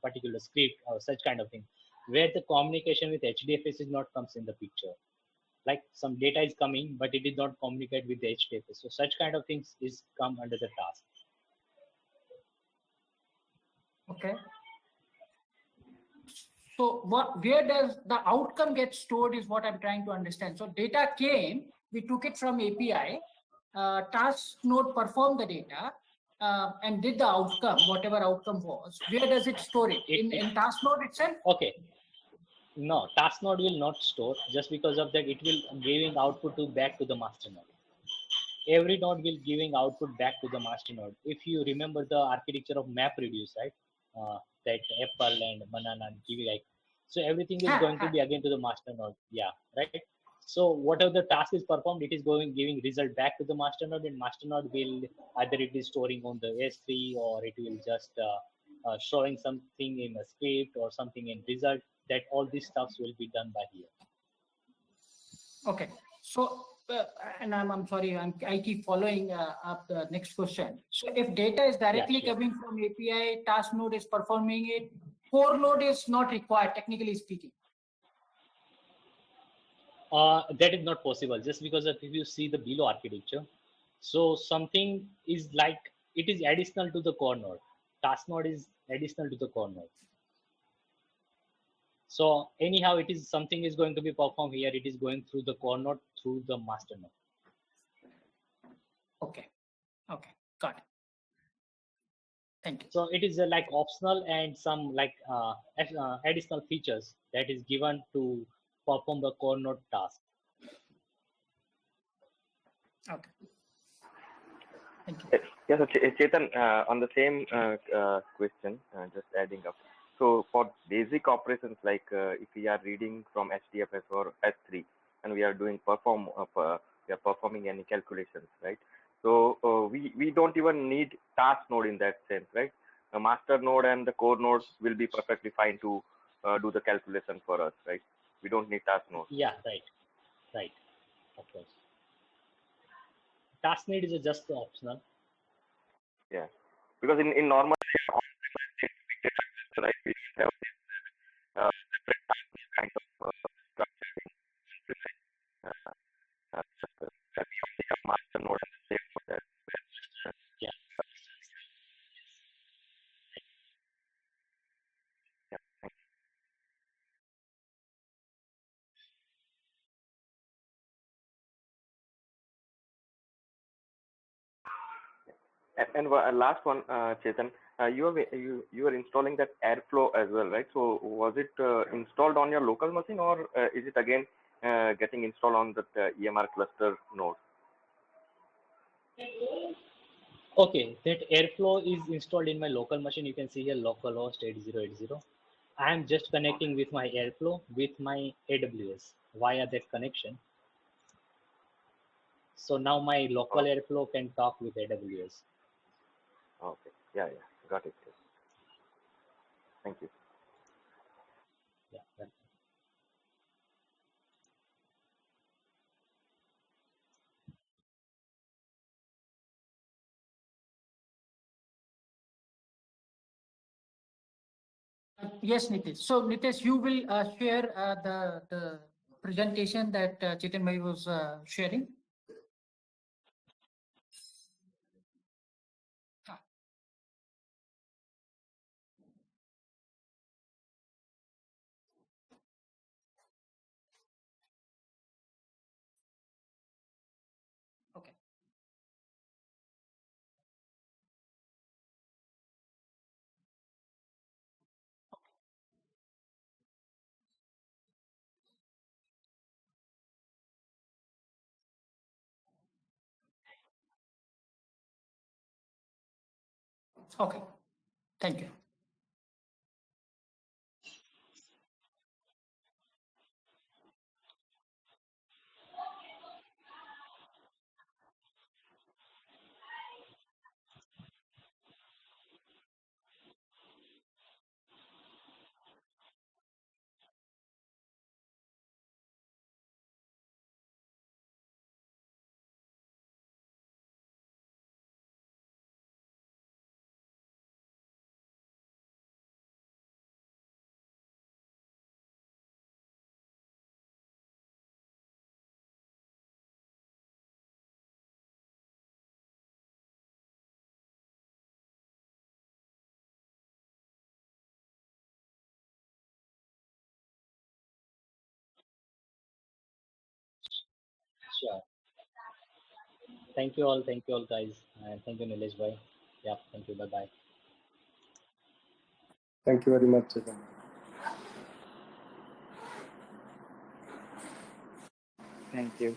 particular script or such kind of thing, where the communication with HDFS is not comes in the picture. Like some data is coming, but it did not communicate with the HDFS. So such kind of things is come under the task. Okay. So where does the outcome get stored is what I'm trying to understand. So data came, we took it from API, task node performed the data and did the outcome, whatever outcome was. Where does it store it? In task node itself? Okay. No, task node will not store. Just because of that, it will giving output to back to the master node. Every node will giving output back to the master node. If you remember the architecture of map reduce, right? That apple and banana and kiwi, like, so everything is going to be again to the master node. Yeah, right. So whatever the task is performed, it is going giving result back to the master node, and master node will either it is storing on the S3, or it will just showing something in a script or something in result. That all these stuffs will be done by here. Okay. So, and I'm sorry, I keep following up the next question. So if data is directly coming from API, task node is performing it, core node is not required, technically speaking. That is not possible, just because of if you see the below architecture. So something is like, it is additional to the core node. Task node is additional to the core node. So anyhow, it is something is going to be performed here. It is going through the core node, through the master node. Okay. Okay. Got it. Thank you. So it is like optional and some like additional features that is given to perform the core node task. Okay. Thank you. Yes, Chetan, on the same question, just adding up. So for basic operations, like if we are reading from HDFS or S3, and we are doing we are performing any calculations, right? So we don't even need task node in that sense, right? The master node and the core node will be perfectly fine to do the calculation for us, right? We don't need task node. Yeah, right, of course. Task node is just optional. Yeah, because in normal right, we don't have this separate kind of structure we only have master node and save for that. Yeah. Yeah, thank you. And last one, Chetan, you were installing that Airflow as well, right? So was it installed on your local machine, or is it again getting installed on the EMR cluster node? Okay, that Airflow is installed in my local machine. You can see here localhost 8080. I am just connecting with my Airflow with my AWS via that connection. So now my local Airflow can talk with AWS. Okay, yeah, got it. Thank you. Yeah. Right. Yes, Nitish. So Nitish, you will share the presentation that Chetan Bhai was sharing. Okay. Okay. Thank you. Sure. Thank you all. Thank you all, guys. And thank you, Nilesh bhai. Yeah. Thank you. Bye bye. Thank you very much, Chetan. Thank you.